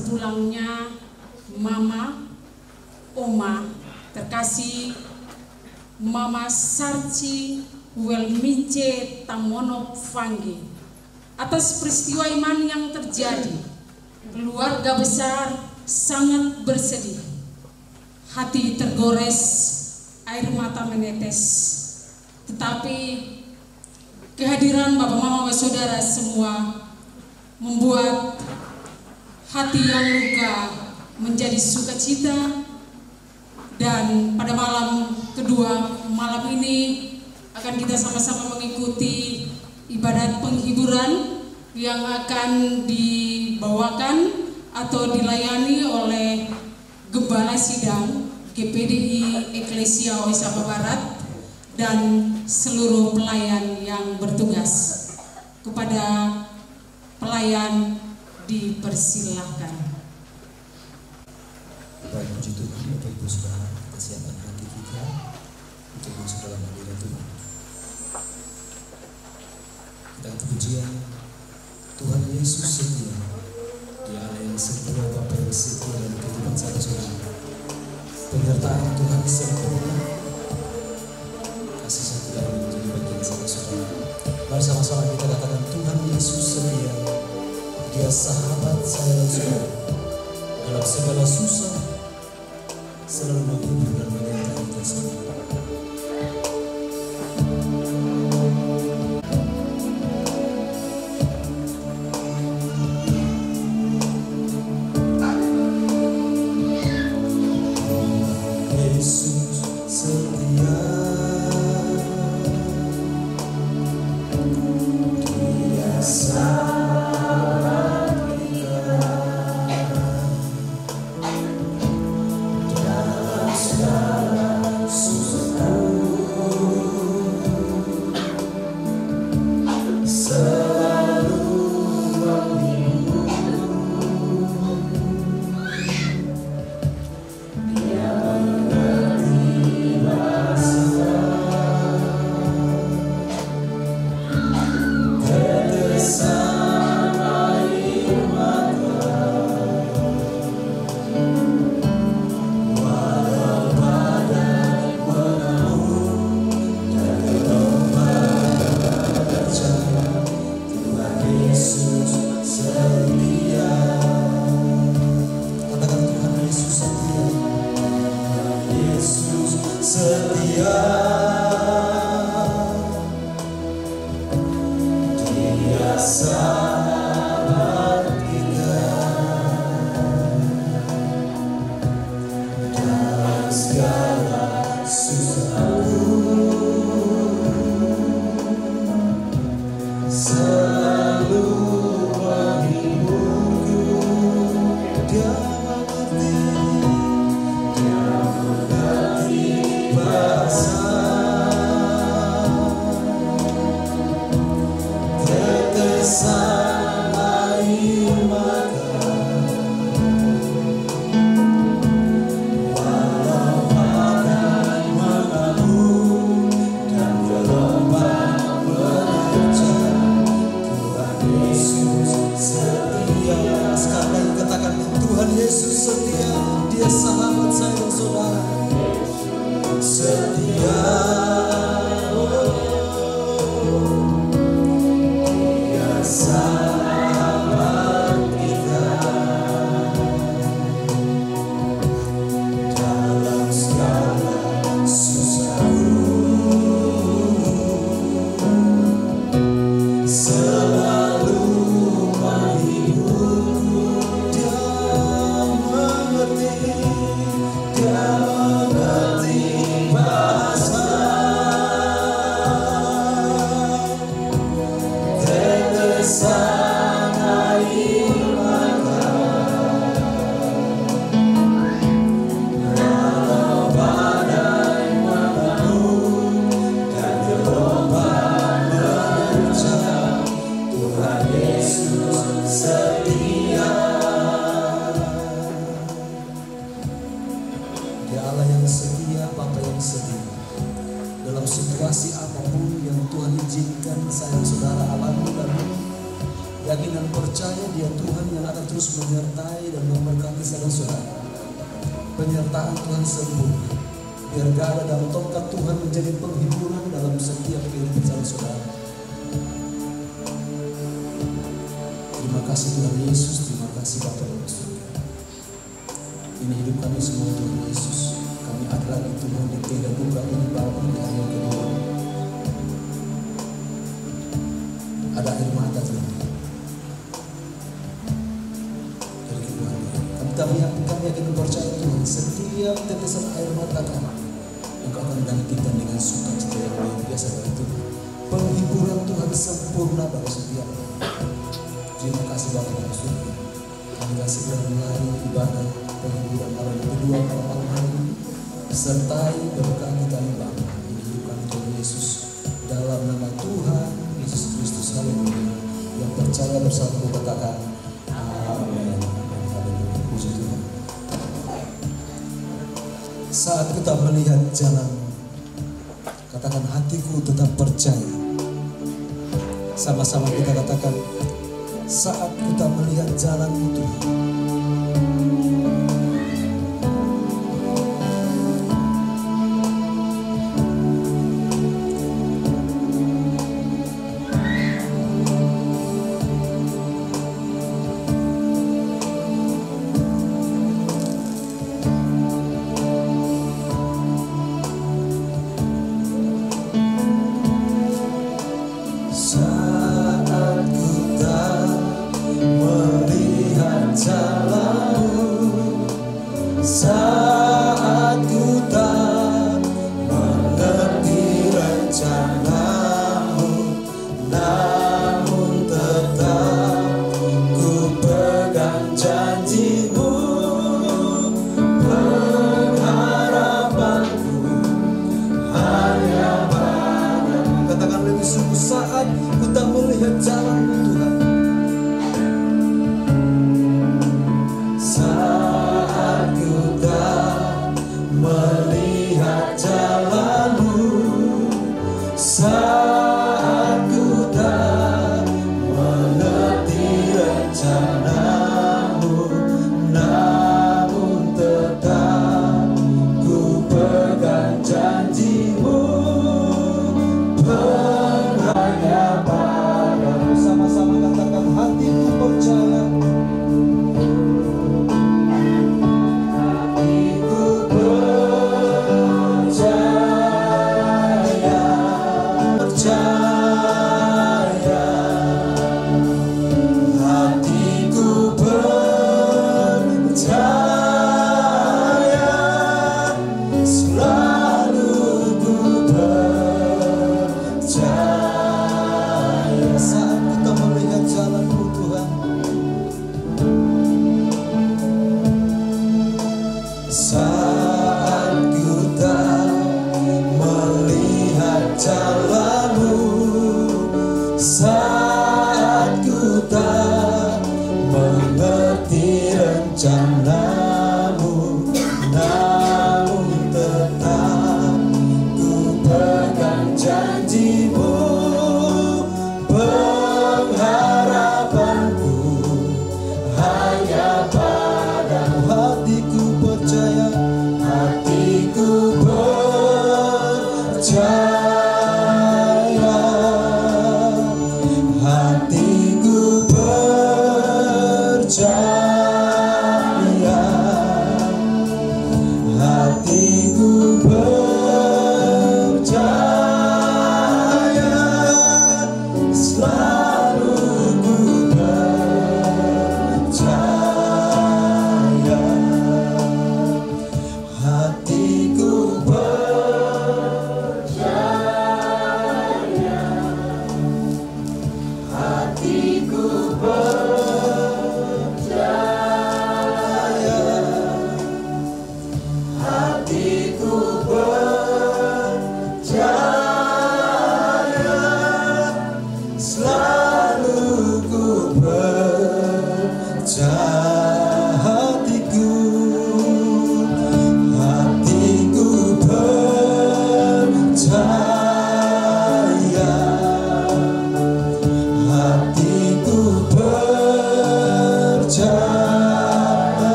berpulangnya Mama, Oma, terkasih Mama Sarci Welmice Tamono Fangge, atas peristiwa iman yang terjadi. Keluarga besar sangat bersedih, hati tergores, air mata menetes. Tetapi kehadiran Bapak Mama saudara semua membuat hati yang luka menjadi sukacita. Dan pada malam kedua, malam ini akan kita sama-sama mengikuti ibadat penghiburan yang akan dibawakan atau dilayani oleh Gembala Sidang GPDI Eklesia Oisapa Barat dan seluruh pelayan yang bertugas. Kepada pelayan dipersilahkan. Baik, puji Tuhan, Bapak Ibu Saudara, kita siapkan hati kita untuk masuk dalam hadirat Tuhan. Kita angkat pujian, Tuhan Yesus setia, Dia Allah yang setia, Bapa yang setia dalam kehidupan saudara. Penyertaan Tuhan sempurna, kasih setia menjadi bagian saudara. Mari sama-sama kita katakan, Tuhan Yesus setia, Dia sahabat saya dan saudara. Dalam segala susah, selalu menghibur dan menyertai kita semua. Yesus setia, Dia sahabat kita. Dalam segala susah saudara-saudara, penyertaan Tuhan sempurna. Biar gala dan tongkat Tuhan menjadi penghiburan dalam setiap kehidupan saudara-saudara. Terima kasih Tuhan Yesus, terima kasih Bapa dalam surga. Ini hidup kami semua Tuhan Yesus. Kami ada lagi Tuhan di tenda buka ini Bapa di hari yang kedua. Ada air mata Tuhan. Dari kedua kami yakin percaya Tuhan, setiap tetesan air mata kami Engkau akan gantikan dengan sukacita yang luar biasa dari Tuhan. Penghiburan Tuhan sempurna bagi setiap orang. Terima kasih Bapa dalam surga. Kami akan segera mulai ibadah penghiburan malam kedua pada malam hari ini. Sertai berkati kami Bapa. Ini hidup kami Tuhan Yesus. Dalam nama Tuhan Yesus Kristus, haleluya. Yang percaya bersama katakan amin. Haleluya. Puji Tuhan. Saat kita melihat jalan, katakan hatiku tetap percaya. Sama-sama kita katakan, saat kita melihat jalan-Mu Tuhan, hatiku percaya.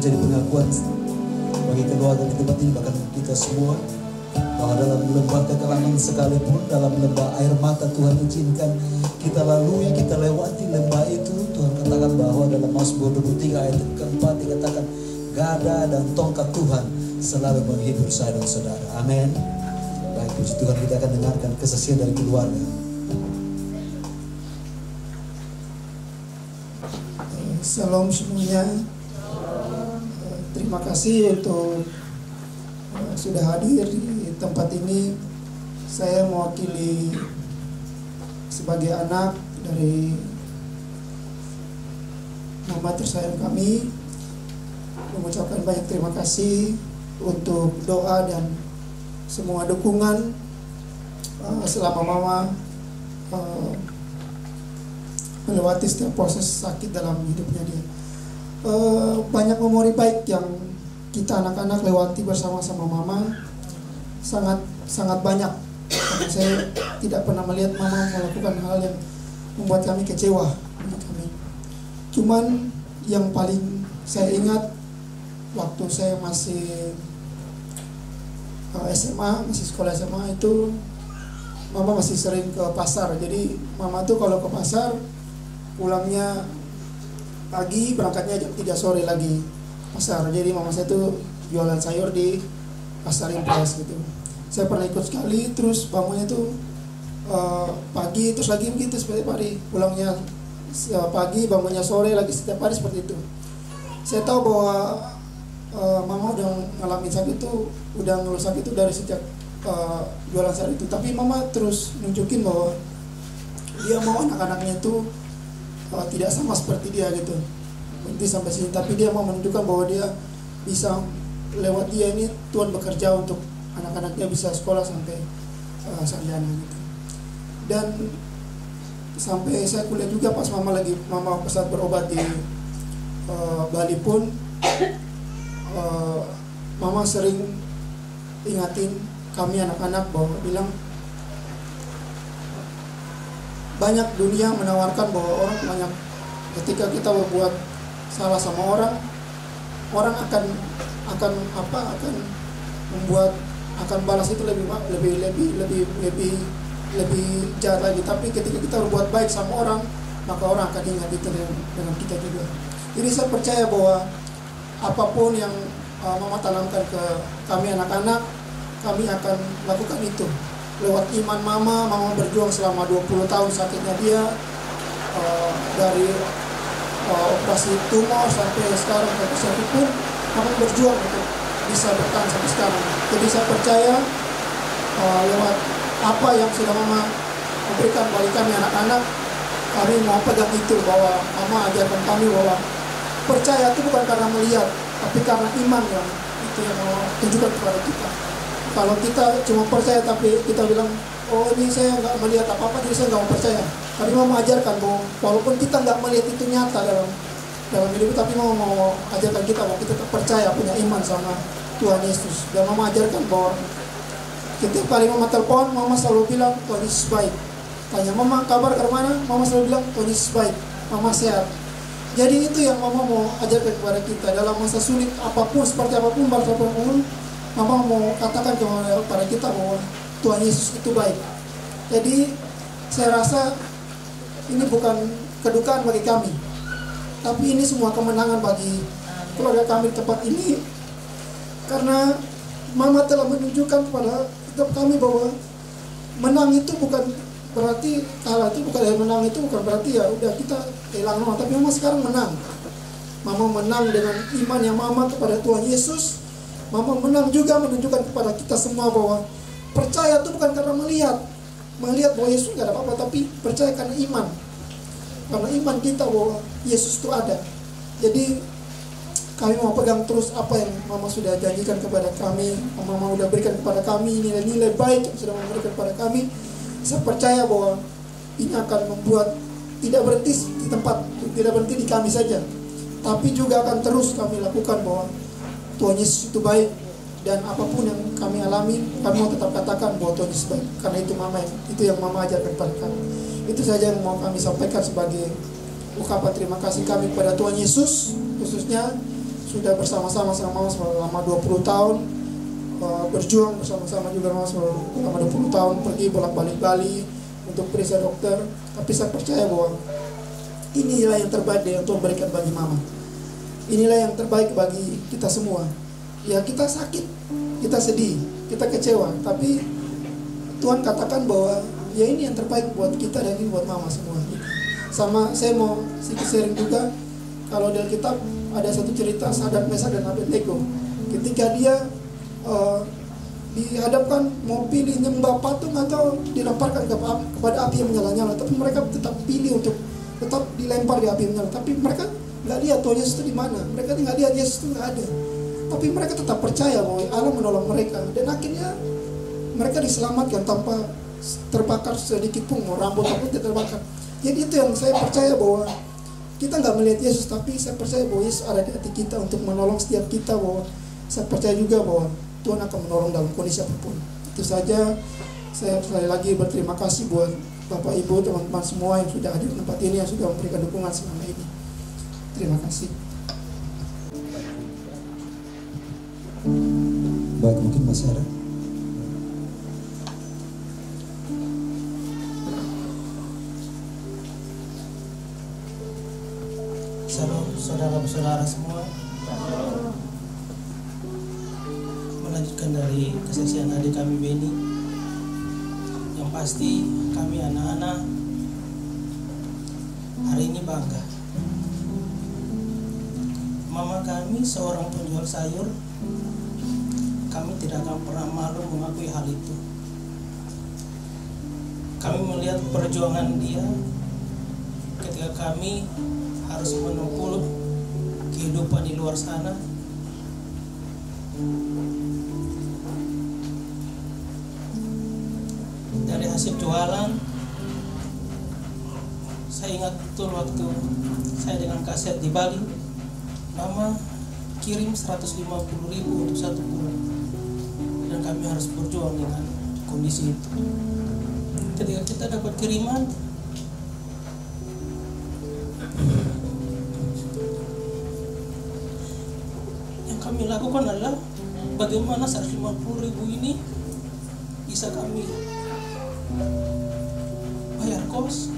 menjadi pengakuan bagi keluarga di tempat ini, bahkan kita semua, bahwa dalam lembah kekelaman sekalipun, dalam lembah air mata Tuhan izinkan kita lalui, kita lewati lembah itu. Tuhan katakan bahwa dalam Mazmur 23 ayat keempat dikatakan gada dan tongkat Tuhan selalu menghibur saya dan saudara. Amin. Baik, puji Tuhan, kita akan dengarkan kesaksian dari keluarga. Salam semuanya. Terima kasih untuk sudah hadir di tempat ini. Saya mewakili sebagai anak dari mama tersayang kami mengucapkan banyak terima kasih untuk doa dan semua dukungan selama mama melewati setiap proses sakit dalam hidupnya dia. Banyak memori baik yang kita anak-anak lewati bersama-sama mama, sangat banyak. Karena saya tidak pernah melihat mama melakukan hal yang membuat kami kecewa. Cuman yang paling saya ingat waktu saya masih SMA, masih sekolah SMA itu, mama masih sering ke pasar. Jadi mama tuh kalau ke pasar pulangnya pagi, berangkatnya jam 3 sore lagi pasar. Jadi mama saya tuh jualan sayur di pasar impres gitu. Saya pernah ikut sekali, terus bangunnya tuh pagi, terus lagi begitu setiap hari. Pulangnya pagi, bangunnya sore lagi, setiap hari seperti itu. Saya tahu bahwa mama udah ngalamin sakit itu, udah ngeluh sakit itu dari sejak jualan sayur itu. Tapi mama terus nunjukin bahwa dia mau anak-anaknya itu tidak sama seperti dia gitu, berhenti sampai sini. Tapi dia mau menunjukkan bahwa dia bisa lewat dia ini Tuhan bekerja untuk anak-anaknya bisa sekolah sampai sarjana gitu. Dan sampai saya kuliah juga pas mama saat berobat di Bali pun, mama sering ingatin kami anak-anak bahwa bilang banyak dunia menawarkan bahwa orang banyak ketika kita berbuat salah sama orang akan membuat akan balas itu lebih jahat lagi. Tapi ketika kita berbuat baik sama orang, maka orang akan ingat itu dengan kita juga. Jadi saya percaya bahwa apapun yang mama tanamkan ke kami anak-anak, kami akan lakukan itu. Lewat iman mama berjuang selama 20 tahun sakitnya dia, dari operasi tumor sampai sekarang sakit pun mama berjuang untuk bisa bertahan sampai sekarang. Jadi saya percaya lewat apa yang sudah mama memberikan bagi kami anak-anak, kami mau pegang itu, bahwa mama ajarkan kami bahwa percaya itu bukan karena melihat, tapi karena iman yang itu yang mau tunjukkan kepada kita. Kalau kita cuma percaya tapi kita bilang, oh ini saya nggak melihat apa-apa, jadi saya nggak mau percaya. Tapi mau mengajarkan bahwa walaupun kita nggak melihat itu nyata dalam hidup, tapi mau ajarkan kita bahwa kita tetap percaya, punya iman sama Tuhan Yesus. Dan mau mengajarkan bahwa ketika kali mama telepon, mama selalu bilang Tuhan Yesus baik. Tanya mama kabar ke mana, mama selalu bilang Tuhan Yesus baik, mama sehat. Jadi itu yang mama mau ajarkan kepada kita dalam masa sulit apapun, seperti apapun, bangsa apapun. Mama mau katakan kepada kita bahwa Tuhan Yesus itu baik. Jadi saya rasa ini bukan kedukaan bagi kami, tapi ini semua kemenangan bagi keluarga kami di tempat ini. Karena mama telah menunjukkan kepada kami bahwa menang itu bukan berarti kalah, itu bukan menang itu bukan berarti ya udah kita hilang menang. Tapi mama sekarang menang. Mama menang dengan iman yang mama kepada Tuhan Yesus. Mama menang juga menunjukkan kepada kita semua bahwa percaya itu bukan karena melihat bahwa Yesus gak ada apa-apa, tapi percaya karena iman. Karena iman kita bahwa Yesus itu ada. Jadi kami mau pegang terus apa yang mama sudah janjikan kepada kami. Mama sudah berikan kepada kami nilai-nilai baik yang sudah memberikan kepada kami. Saya percaya bahwa ini akan membuat tidak berhenti di tempat, tidak berhenti di kami saja, tapi juga akan terus kami lakukan bahwa Tuhan Yesus itu baik. Dan apapun yang kami alami, kami mau tetap katakan bahwa Tuhan Yesus baik. Karena itu yang mama ajarkan kepada kami. Itu saja yang mau kami sampaikan sebagai ungkapan terima kasih kami kepada Tuhan Yesus, khususnya sudah bersama-sama sama mama selama 20 tahun, berjuang bersama-sama juga mama selama 20 tahun, pergi bolak-balik Bali untuk periksa dokter. Tapi saya percaya bahwa inilah yang terbaik yang Tuhan berikan bagi mama. Inilah yang terbaik bagi kita semua. Ya, kita sakit, kita sedih, kita kecewa, tapi Tuhan katakan bahwa ya ini yang terbaik buat kita dan ini buat mama semua. Sama saya mau sedikit sharing juga, kalau di Alkitab ada satu cerita Sadrak, Mesak dan Abednego. Ketika dia dihadapkan mau pilih nyembah patung atau dilemparkan kepada api yang menyala-nyala, tapi mereka tetap pilih untuk tetap dilempar di api yang menyala. Tapi mereka nggak lihat Tuhan Yesus itu di mana, mereka nggak lihat Yesus itu nggak ada. Tapi mereka tetap percaya bahwa Allah menolong mereka, dan akhirnya mereka diselamatkan tanpa terbakar sedikit pun, mau rambut tidak terbakar. Jadi itu yang saya percaya, bahwa kita nggak melihat Yesus, tapi saya percaya bahwa Yesus ada di hati kita untuk menolong setiap kita. Bahwa saya percaya juga bahwa Tuhan akan menolong dalam kondisi apapun. Itu saja. Saya sekali lagi berterima kasih buat Bapak Ibu, teman-teman semua yang sudah hadir di tempat ini, yang sudah memberikan dukungan selama ini. Terima kasih. Baik, mungkin masih ada. Salam saudara-saudara semua. Melanjutkan dari kesaksian adik kami Beni, yang pasti kami anak-anak hari ini bangga. Mama kami seorang penjual sayur. Kami tidak akan pernah malu mengakui hal itu. Kami melihat perjuangan dia ketika kami harus menempuh kehidupan di luar sana. Dari hasil jualan, saya ingat betul waktu saya dengan kaset di Bali, Mama kirim 150.000 untuk satu bulan, dan kami harus berjuang dengan kondisi itu. Ketika kita dapat kiriman, yang kami lakukan adalah bagaimana 150.000 ini bisa kami bayar kos,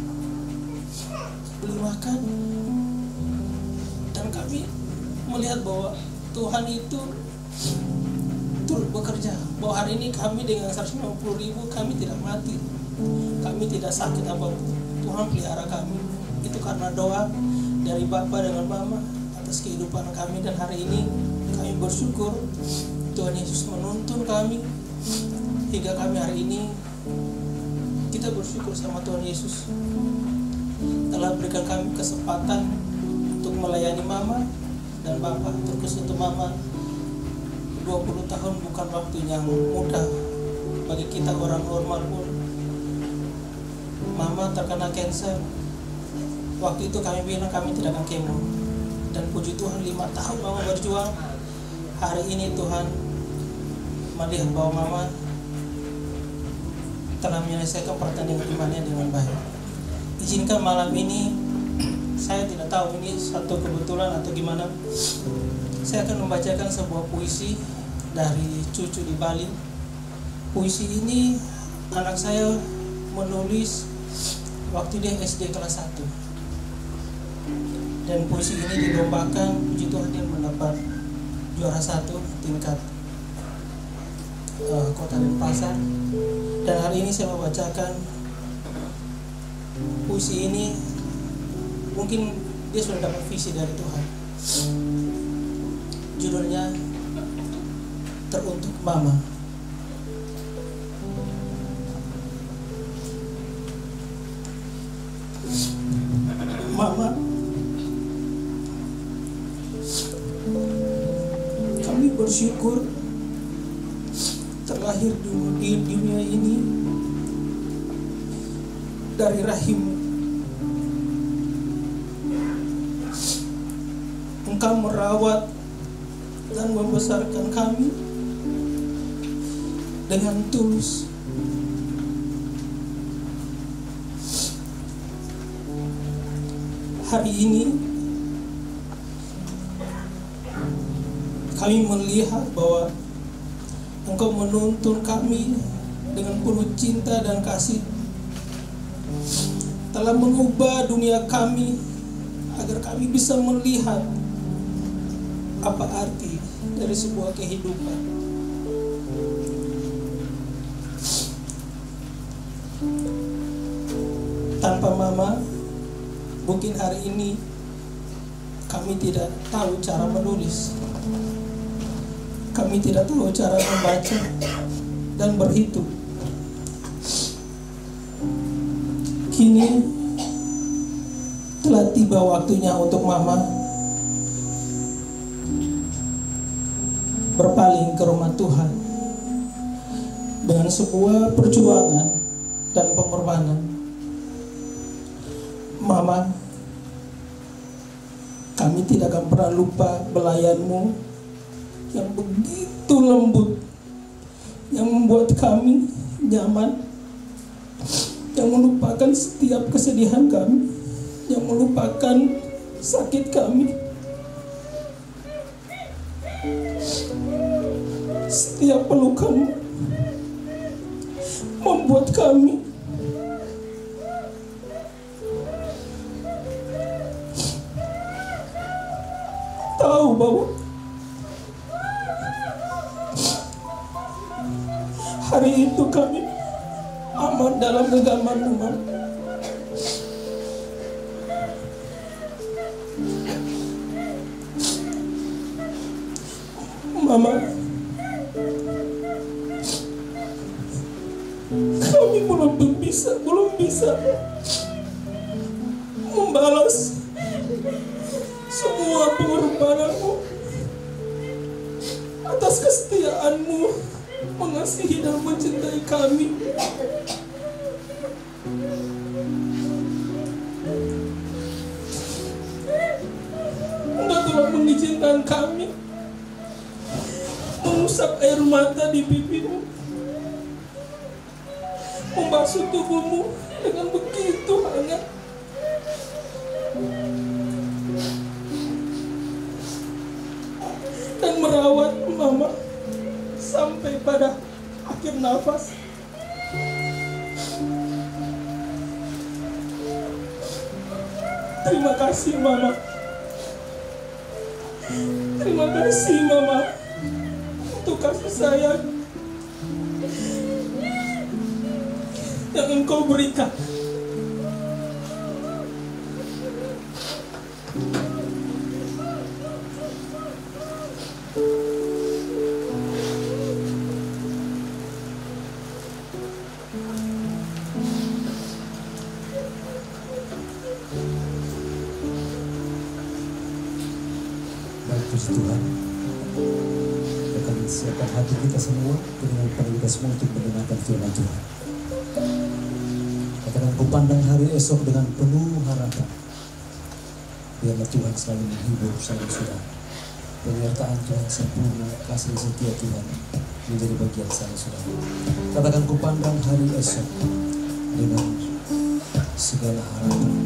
beli makan, dan kami melihat bahwa Tuhan itu turut bekerja. Bahwa hari ini kami dengan 150.000 kami tidak mati, kami tidak sakit apapun. Tuhan pelihara kami. Itu karena doa dari Bapa dengan Mama atas kehidupan kami, dan hari ini kami bersyukur Tuhan Yesus menuntun kami hingga kami hari ini. Kita bersyukur sama Tuhan Yesus telah berikan kami kesempatan untuk melayani Mama dan Bapak. Terus untuk Mama, 20 tahun bukan waktu yang mudah bagi kita orang normal pun. Mama terkena kanker. Waktu itu kami bilang kami tidak akan kemo, dan puji Tuhan 5 tahun Mama berjuang. Hari ini Tuhan melihat bahwa Mama telah menyelesaikan pertandingan imannya dengan baik. Izinkan malam ini, saya tidak tahu ini satu kebetulan atau gimana, saya akan membacakan sebuah puisi dari cucu di Bali. Puisi ini anak saya menulis waktu dia SD kelas 1, dan puisi ini dilombakan. Puji Tuhan, dia mendapat juara 1 tingkat Kota Denpasar. Dan hari ini saya membacakan puisi ini. Mungkin dia sudah dapat visi dari Tuhan. Judulnya Teruntuk Mama. Mama, kami bersyukur terlahir di dunia ini dari rahim. Engkau merawat dan membesarkan kami dengan tulus. Hari ini kami melihat bahwa Engkau menuntun kami dengan penuh cinta dan kasih, telah mengubah dunia kami agar kami bisa melihat apa arti dari sebuah kehidupan. Tanpa Mama, mungkin hari ini kami tidak tahu cara menulis, kami tidak tahu cara membaca dan berhitung. Kini telah tiba waktunya untuk Mama berpaling ke rumah Tuhan dengan sebuah perjuangan dan pengorbanan. Mama, kami tidak akan pernah lupa belayanmu yang begitu lembut, yang membuat kami nyaman, yang melupakan setiap kesedihan kami, yang melupakan sakit kami. Setiap pelukanmu membuat kami tahu bahwa hari itu kami aman dalam genggaman-Mu, Mama. Mama, kami belum bisa membalas semua pengorbanan-Mu atas kesetiaan-Mu mengasihi dan mencintai kami. Engkau telah mengizinkan kami mengusap air mata di pipimu, membasuh tubuhmu dengan begitu hangat. Dan merawat Mama sampai pada akhir nafas. Terima kasih Mama. Terima kasih Mama untuk kasih sayang yang Engkau berikan. Puji Tuhan, akan siapkan hati kita semua dengan kita semua untuk mendengarkan firman Tuhan. Katakan, ku pandang hari esok dengan penuh harapan. Biarlah Tuhan selalu menghibur saudara-saudara. Penyertaan Tuhan sempurna, kasih setia Tuhan menjadi bagian saudara-saudara. Katakan, ku pandang hari esok dengan segala harapan.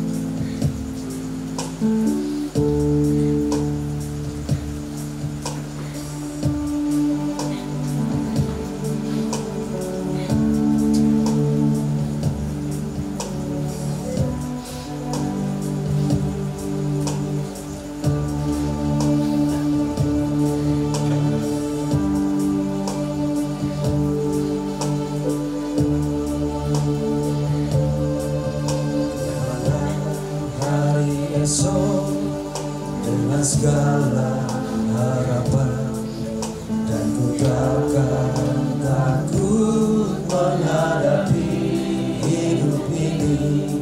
Dengan segala harapan, dan ku takkan takut menghadapi hidup ini,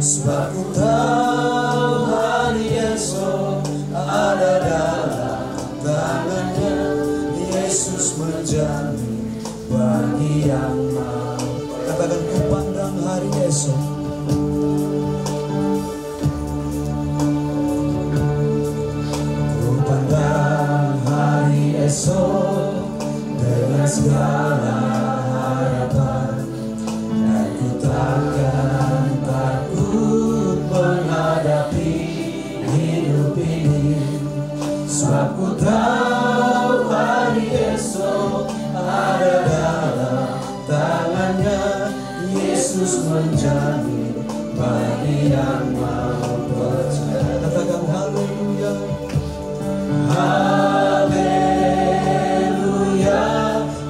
sebab ku tahu hari esok ada dalam tangannya. Yesus menjamin bagi yang mau. Katakan, ku pandang hari esok dengan segala harapan, dan ku takkan takut menghadapi hidup ini, sebab ku tahu Yesus menjadi bagi yang mau percaya. Katakan haleluya. Haleluya,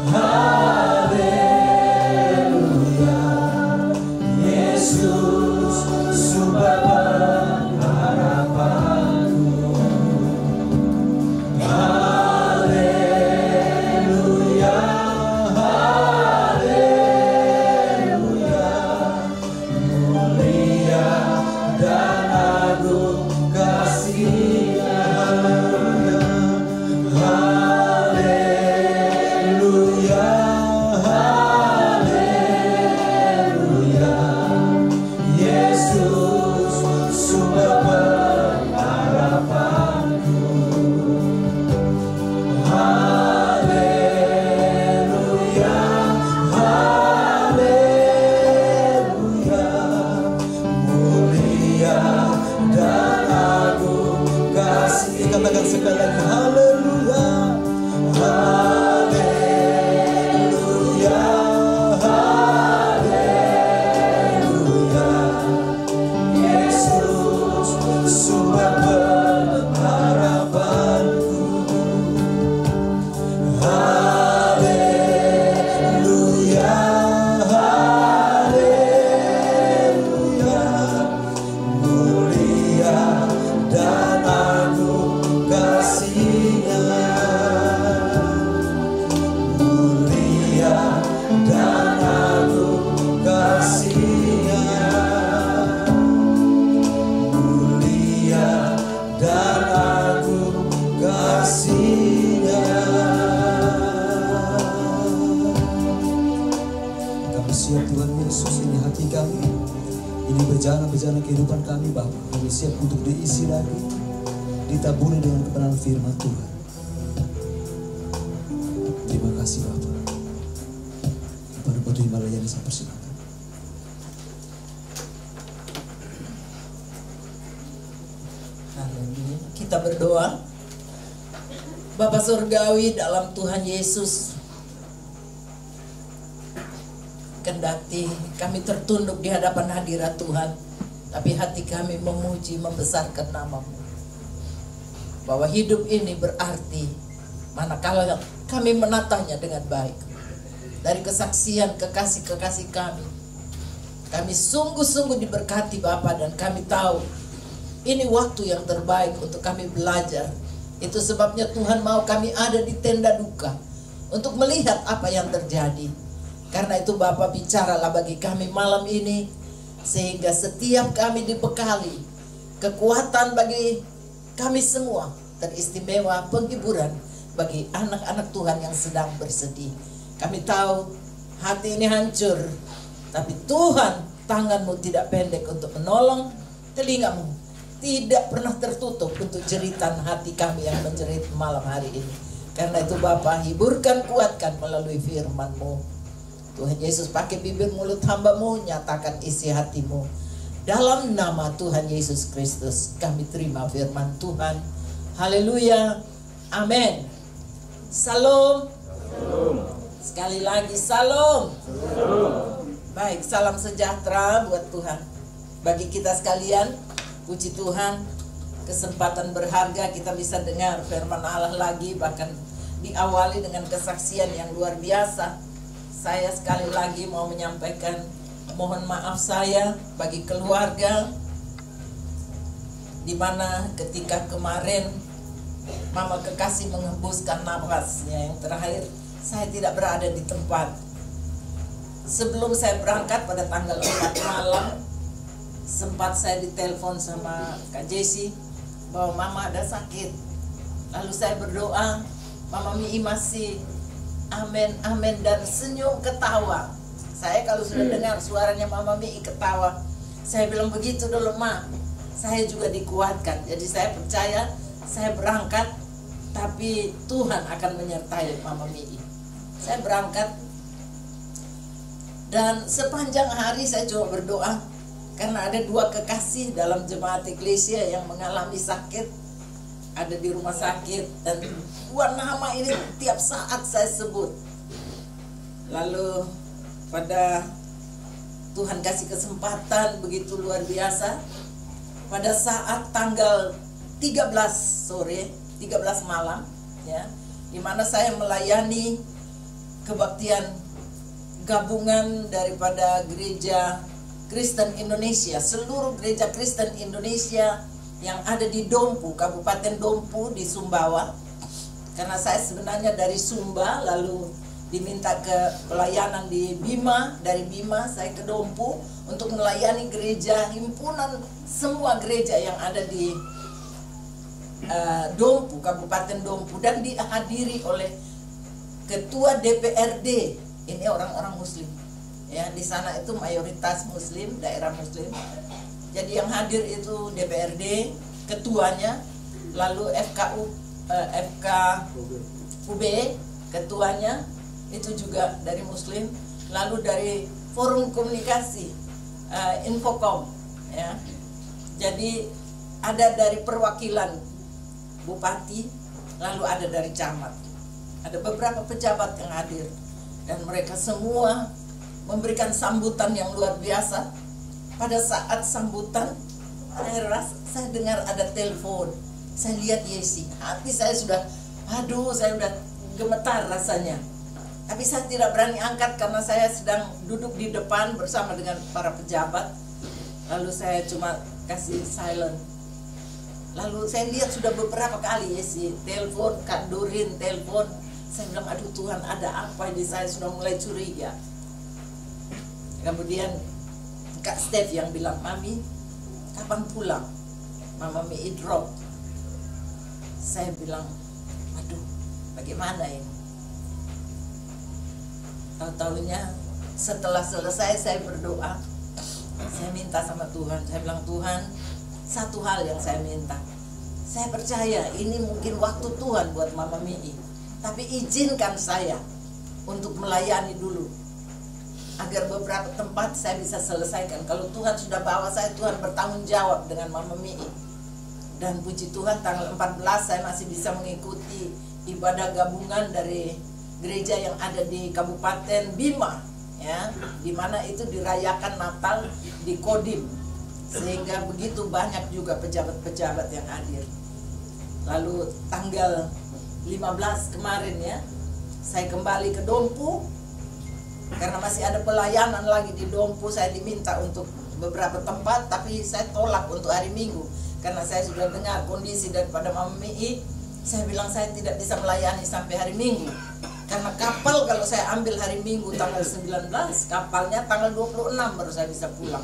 haleluya. Yesus sumber pengharapanku. Haleluya, haleluya. Mulia dan agung kasih-Nya. Haleluya, haleluya. Yesus sumber pengharapanku. Haleluya, haleluya. Mulia dan agung kasih. Katakan sekali lagi, haleluya. Haleluya, haleluya. Yesus sumber pengharapanku. Haleluya, haleluya. Mulia dan agung kasih-Nya. Mulia dan agung kasih-Nya. Mulia dan agung kasih-Nya. Kami siap Tuhan Yesus, ini hati kami, ini berjalan kehidupan kami Bapa. Kami siap untuk diisi lagi, ditaburi dengan kebenaran firman Tuhan. Terima kasih Bapa. Kepada Batu Himalaya saya persilakan. Haleluya. Kita berdoa. Bapa Surgawi dalam Tuhan Yesus, kendati kami tertunduk di hadapan hadirat Tuhan, tapi hati kami memuji, membesarkan nama-Mu. Bahwa hidup ini berarti manakala kami menatanya dengan baik. Dari kesaksian kekasih-kekasih kami sungguh-sungguh diberkati Bapa, dan kami tahu ini waktu yang terbaik untuk kami belajar. Itu sebabnya Tuhan mau kami ada di tenda duka untuk melihat apa yang terjadi. Karena itu Bapa, bicaralah bagi kami malam ini, sehingga setiap kami dibekali kekuatan bagi kami semua, teristimewa penghiburan bagi anak-anak Tuhan yang sedang bersedih. Kami tahu hati ini hancur, tapi Tuhan, tangan-Mu tidak pendek untuk menolong, telinga-Mu tidak pernah tertutup untuk jeritan hati kami yang menjerit malam hari ini. Karena itu Bapa, hiburkan, kuatkan melalui firman-Mu. Tuhan Yesus, pakai bibir mulut hamba-Mu, nyatakan isi hati-Mu. Dalam nama Tuhan Yesus Kristus kami terima firman Tuhan. Haleluya, amin. Salam. Sekali lagi salam. Baik, salam sejahtera buat Tuhan. Bagi kita sekalian, puji Tuhan, kesempatan berharga kita bisa dengar firman Allah lagi, bahkan diawali dengan kesaksian yang luar biasa. Saya sekali lagi mau menyampaikan mohon maaf saya bagi keluarga, di mana ketika kemarin Mama Kekasih menghembuskan nafasnya yang terakhir, saya tidak berada di tempat. Sebelum saya berangkat pada tanggal 4 malam, sempat saya ditelepon sama Kak Jesse bahwa Mama ada sakit. Lalu saya berdoa, Mama Mii masih amin, amin, dan senyum ketawa. Saya kalau sudah dengar suaranya Mama Mii ketawa, saya bilang begitu dulu Ma, saya juga dikuatkan. Jadi saya percaya, saya berangkat, tapi Tuhan akan menyertai Mama Mii. Saya berangkat, dan sepanjang hari saya coba berdoa, karena ada 2 kekasih dalam jemaat Eklesia yang mengalami sakit, ada di rumah sakit, dan 2 nama ini tiap saat saya sebut. Lalu pada Tuhan kasih kesempatan begitu luar biasa. Pada saat tanggal 13 sore, 13 malam, ya, di mana saya melayani kebaktian gabungan daripada gereja Kristen Indonesia, seluruh gereja Kristen Indonesia yang ada di Dompu, Kabupaten Dompu di Sumbawa. Karena saya sebenarnya dari Sumba, lalu diminta ke pelayanan di Bima, dari Bima saya ke Dompu untuk melayani gereja himpunan semua gereja yang ada di Dompu, Kabupaten Dompu, dan dihadiri oleh ketua DPRD. Ini orang-orang Muslim, ya, di sana itu mayoritas Muslim, daerah Muslim. Jadi yang hadir itu DPRD, ketuanya, lalu FKUB, ketuanya itu juga dari Muslim, lalu dari Forum Komunikasi, Infocom, ya. Jadi ada dari perwakilan Bupati, lalu ada dari camat, ada beberapa pejabat yang hadir. Dan mereka semua memberikan sambutan yang luar biasa. Pada saat sambutan, saya dengar ada telepon. Saya lihat Yesi, hati saya sudah gemetar rasanya. Tapi saya tidak berani angkat karena saya sedang duduk di depan bersama dengan para pejabat. Lalu saya cuma kasih silent. Lalu saya lihat sudah beberapa kali Yesi telepon, Kak Durin telepon. Saya bilang, aduh Tuhan, ada apa ini? Saya sudah mulai curiga. Kemudian Kak Steph yang bilang, Mami, kapan pulang? Mama Mi drop. Saya bilang, aduh, bagaimana ini? Tahu-tahunya setelah selesai saya berdoa, saya minta sama Tuhan. Saya bilang, Tuhan, satu hal yang saya minta. Saya percaya ini mungkin waktu Tuhan buat Mama Mi. Tapi izinkan saya untuk melayani dulu, agar beberapa tempat saya bisa selesaikan. Kalau Tuhan sudah bawa saya, Tuhan bertanggung jawab dengan Mama Mi. Dan puji Tuhan tanggal 14 saya masih bisa mengikuti ibadah gabungan dari gereja yang ada di Kabupaten Bima, ya, di mana itu dirayakan Natal di Kodim, sehingga begitu banyak juga pejabat-pejabat yang hadir. Lalu tanggal 15 kemarin, ya, saya kembali ke Dompu karena masih ada pelayanan lagi di Dompu. Saya diminta untuk beberapa tempat, tapi saya tolak untuk hari Minggu karena saya sudah dengar kondisi daripada Mama Mi. Saya bilang saya tidak bisa melayani sampai hari Minggu karena kapal kalau saya ambil hari Minggu tanggal 19, kapalnya tanggal 26 baru saya bisa pulang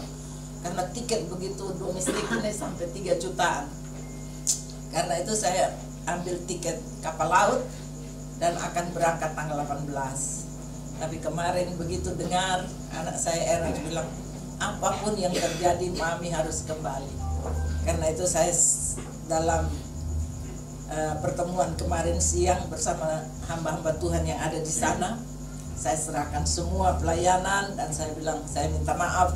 karena tiket begitu domestik ini sampai 3 jutaan. Karena itu saya ambil tiket kapal laut dan akan berangkat tanggal 18. Tapi kemarin begitu dengar anak saya Erik bilang, apapun yang terjadi Mami harus kembali. Karena itu saya dalam pertemuan kemarin siang bersama hamba-hamba Tuhan yang ada di sana, saya serahkan semua pelayanan dan saya bilang, saya minta maaf,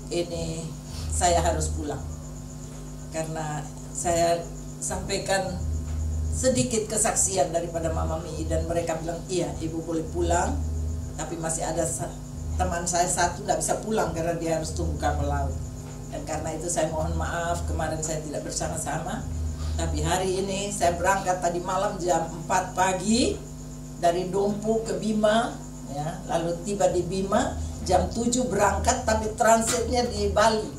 ini saya harus pulang. Karena saya sampaikan sedikit kesaksian daripada Mama Mi dan mereka bilang, iya ibu boleh pulang, tapi masih ada teman saya satu tidak bisa pulang karena dia harus tunggu kapal laut. Dan karena itu saya mohon maaf kemarin saya tidak bersama-sama. Tapi hari ini saya berangkat tadi malam jam 4 pagi dari Dompu ke Bima, ya, lalu tiba di Bima jam 7 berangkat tapi transitnya di Bali.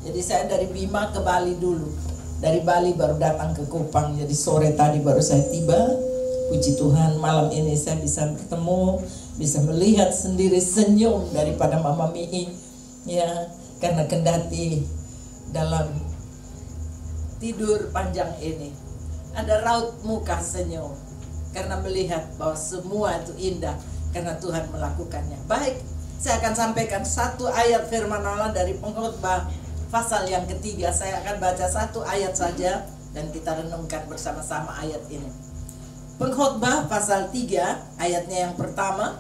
Jadi saya dari Bima ke Bali dulu. Dari Bali baru datang ke Kupang, jadi sore tadi baru saya tiba. Puji Tuhan malam ini saya bisa bertemu, bisa melihat sendiri senyum daripada Mama Mi, ya, karena kendati dalam tidur panjang ini ada raut muka senyum karena melihat bahwa semua itu indah karena Tuhan melakukannya. Baik, saya akan sampaikan satu ayat firman Allah dari Pengkhotbah pasal yang ketiga. Saya akan baca satu ayat saja dan kita renungkan bersama-sama ayat ini. Pengkhotbah pasal 3 ayatnya yang pertama.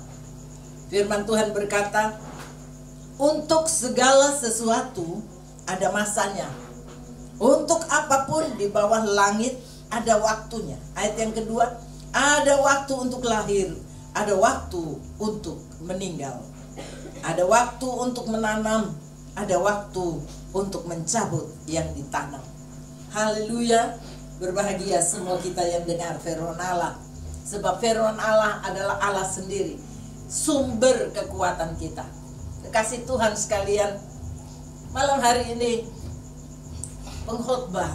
Firman Tuhan berkata, untuk segala sesuatu ada masanya, untuk apapun di bawah langit ada waktunya. Ayat yang kedua, ada waktu untuk lahir, ada waktu untuk meninggal. Ada waktu untuk menanam, ada waktu untuk mencabut yang ditanam. Haleluya. Berbahagia semua kita yang dengar firman Allah. Sebab firman Allah adalah Allah sendiri, sumber kekuatan kita. Kekasih Tuhan sekalian, malam hari ini pengkhotbah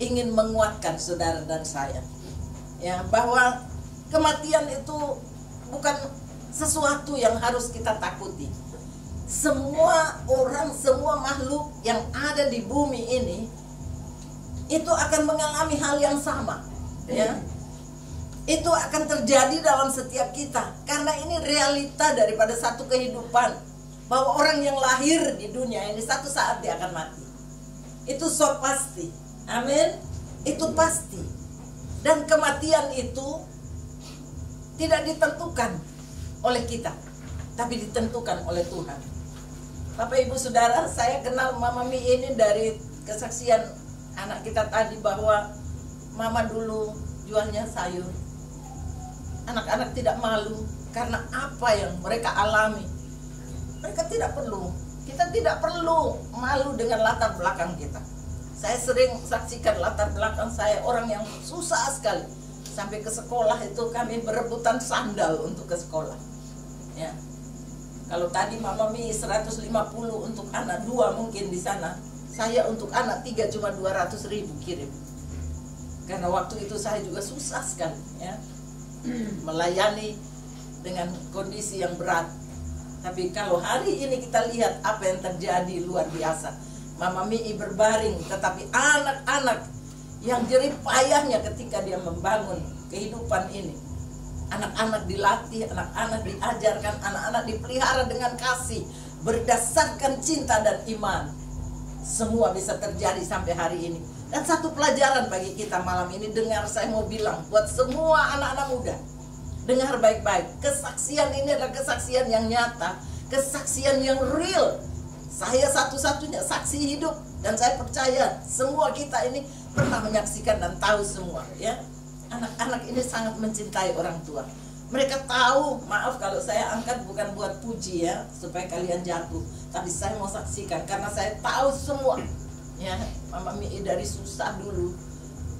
ingin menguatkan saudara dan saya, ya, bahwa kematian itu bukan sesuatu yang harus kita takuti. Semua orang, semua makhluk yang ada di bumi ini itu akan mengalami hal yang sama, ya. Itu akan terjadi dalam setiap kita, karena ini realita daripada satu kehidupan, bahwa orang yang lahir di dunia ini satu saat dia akan mati. Itu so pasti. Amin. Itu pasti. Dan kematian itu tidak ditentukan oleh kita, tapi ditentukan oleh Tuhan. Bapak Ibu Saudara, saya kenal Mama Mi ini dari kesaksian anak kita tadi, bahwa Mama dulu jualnya sayur. Anak-anak tidak malu karena apa yang mereka alami. Mereka tidak perlu, kita tidak perlu malu dengan latar belakang kita. Saya sering saksikan latar belakang saya, orang yang susah sekali. Sampai ke sekolah itu kami berebutan sandal untuk ke sekolah, ya. Kalau tadi Mama Mi 150 untuk anak 2 mungkin di sana, saya untuk anak 3 cuma 200.000 kirim. Karena waktu itu saya juga susah sekali, ya, melayani dengan kondisi yang berat. Tapi kalau hari ini kita lihat apa yang terjadi, luar biasa. Mama Mi berbaring, tetapi anak-anak yang jerih payahnya ketika dia membangun kehidupan ini. Anak-anak dilatih, anak-anak diajarkan, anak-anak dipelihara dengan kasih, berdasarkan cinta dan iman. Semua bisa terjadi sampai hari ini. Dan satu pelajaran bagi kita malam ini, dengar, saya mau bilang buat semua anak-anak muda, dengar baik-baik. Kesaksian ini adalah kesaksian yang nyata, kesaksian yang real. Saya satu-satunya saksi hidup, dan saya percaya semua kita ini pernah menyaksikan dan tahu semua, ya. Anak-anak ini sangat mencintai orang tua. Mereka tahu, maaf kalau saya angkat bukan buat puji, ya, supaya kalian jatuh, tapi saya mau saksikan karena saya tahu semua, ya. Mama Mi dari susah dulu,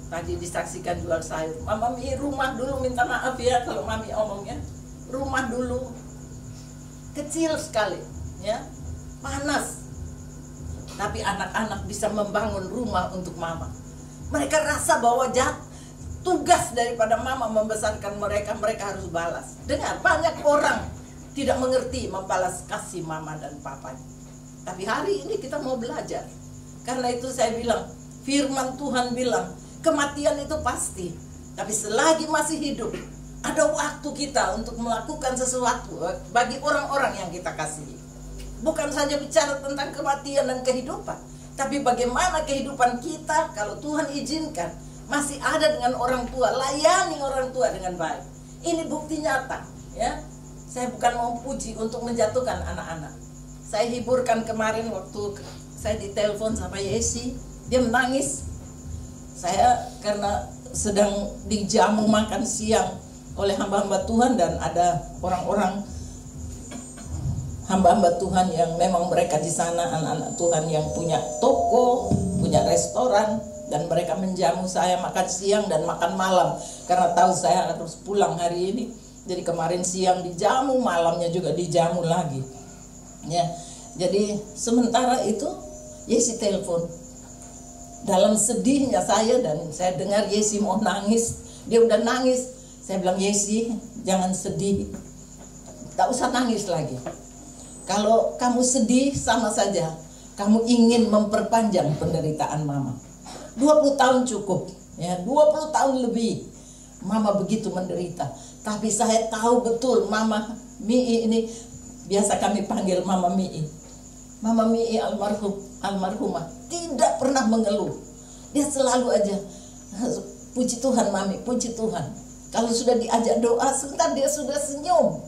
tadi disaksikan jual sayur. Mama Mi rumah dulu, minta maaf ya kalau Mami omongnya, rumah dulu kecil sekali, ya, panas, tapi anak-anak bisa membangun rumah untuk Mama. Mereka rasa bahwa tugas daripada Mama membesarkan mereka, mereka harus balas. Dengar, banyak orang tidak mengerti membalas kasih Mama dan Papanya. Tapi hari ini kita mau belajar. Karena itu saya bilang, firman Tuhan bilang, kematian itu pasti. Tapi selagi masih hidup, ada waktu kita untuk melakukan sesuatu bagi orang-orang yang kita kasihi. Bukan saja bicara tentang kematian dan kehidupan, tapi bagaimana kehidupan kita kalau Tuhan izinkan masih ada dengan orang tua, layani orang tua dengan baik. Ini bukti nyata, ya. Saya bukan mau puji untuk menjatuhkan anak-anak. Saya hiburkan kemarin waktu saya ditelepon sama Yesi, dia menangis. Saya karena sedang dijamu makan siang oleh hamba-hamba Tuhan, dan ada orang-orang hamba-hamba Tuhan yang memang mereka di sana anak-anak Tuhan yang punya toko, punya restoran, dan mereka menjamu saya makan siang dan makan malam karena tahu saya harus pulang hari ini. Jadi kemarin siang dijamu, malamnya juga dijamu lagi, ya. Jadi sementara itu Yesi telepon. Dalam sedihnya saya, dan saya dengar Yesi mau nangis, dia udah nangis. Saya bilang, Yesi, jangan sedih, tak usah nangis lagi. Kalau kamu sedih sama saja kamu ingin memperpanjang penderitaan Mama. 20 tahun cukup, ya, 20 tahun lebih Mama begitu menderita. Tapi saya tahu betul Mama Mi ini, biasa kami panggil Mama Mi. Mama Mi almarhumah tidak pernah mengeluh. Dia selalu aja, puji Tuhan Mami, puji Tuhan. Kalau sudah diajak doa, sebentar dia sudah senyum.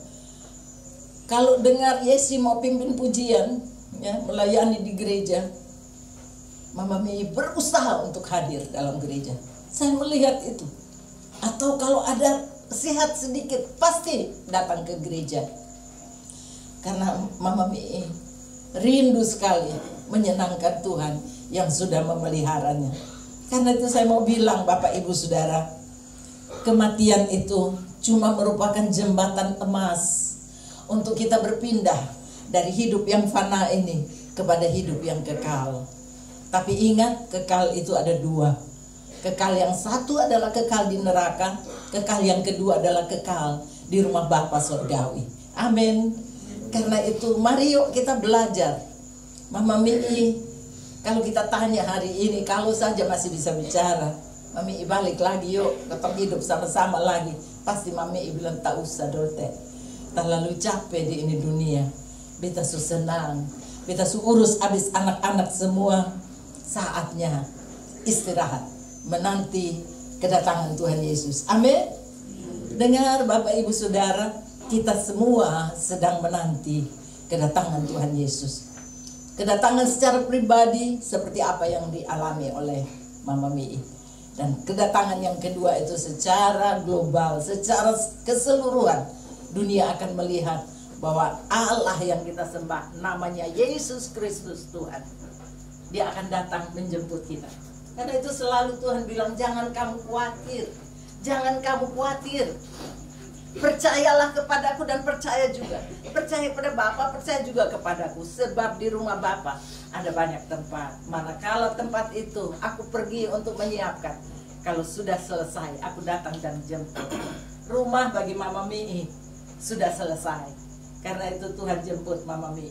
Kalau dengar Yesi mau pimpin pujian, ya, melayani di gereja, Mama Mi berusaha untuk hadir dalam gereja. Saya melihat itu. Atau kalau ada sehat sedikit, pasti datang ke gereja. Karena Mama Mi rindu sekali menyenangkan Tuhan yang sudah memeliharanya. Karena itu saya mau bilang Bapak Ibu Saudara, kematian itu cuma merupakan jembatan emas untuk kita berpindah dari hidup yang fana ini kepada hidup yang kekal. Tapi ingat, kekal itu ada dua. Kekal yang satu adalah kekal di neraka, kekal yang kedua adalah kekal di rumah Bapa Surgawi. Amin. Karena itu mari yuk kita belajar. Mama Mi, kalau kita tanya hari ini, kalau saja masih bisa bicara, Mami balik lagi yuk, tetap hidup sama-sama lagi. Pasti Mami bilang tak usah dote, terlalu capek di ini dunia. Beta su senang, beta su urus habis anak-anak semua. Saatnya istirahat, menanti kedatangan Tuhan Yesus. Amin. Dengar Bapak Ibu Saudara, kita semua sedang menanti kedatangan Tuhan Yesus. Kedatangan secara pribadi seperti apa yang dialami oleh Mama Mi. Dan kedatangan yang kedua itu secara global, secara keseluruhan dunia akan melihat bahwa Allah yang kita sembah namanya Yesus Kristus Tuhan. Dia akan datang menjemput kita. Karena itu selalu Tuhan bilang, jangan kamu khawatir. Jangan kamu khawatir. Percayalah kepadaku dan percaya juga. Percaya pada Bapa, percaya juga kepadaku. Sebab di rumah Bapa ada banyak tempat. Manakala tempat itu aku pergi untuk menyiapkan. Kalau sudah selesai, aku datang dan jemput. Rumah bagi Mama Mi sudah selesai. Karena itu Tuhan jemput Mama Mi.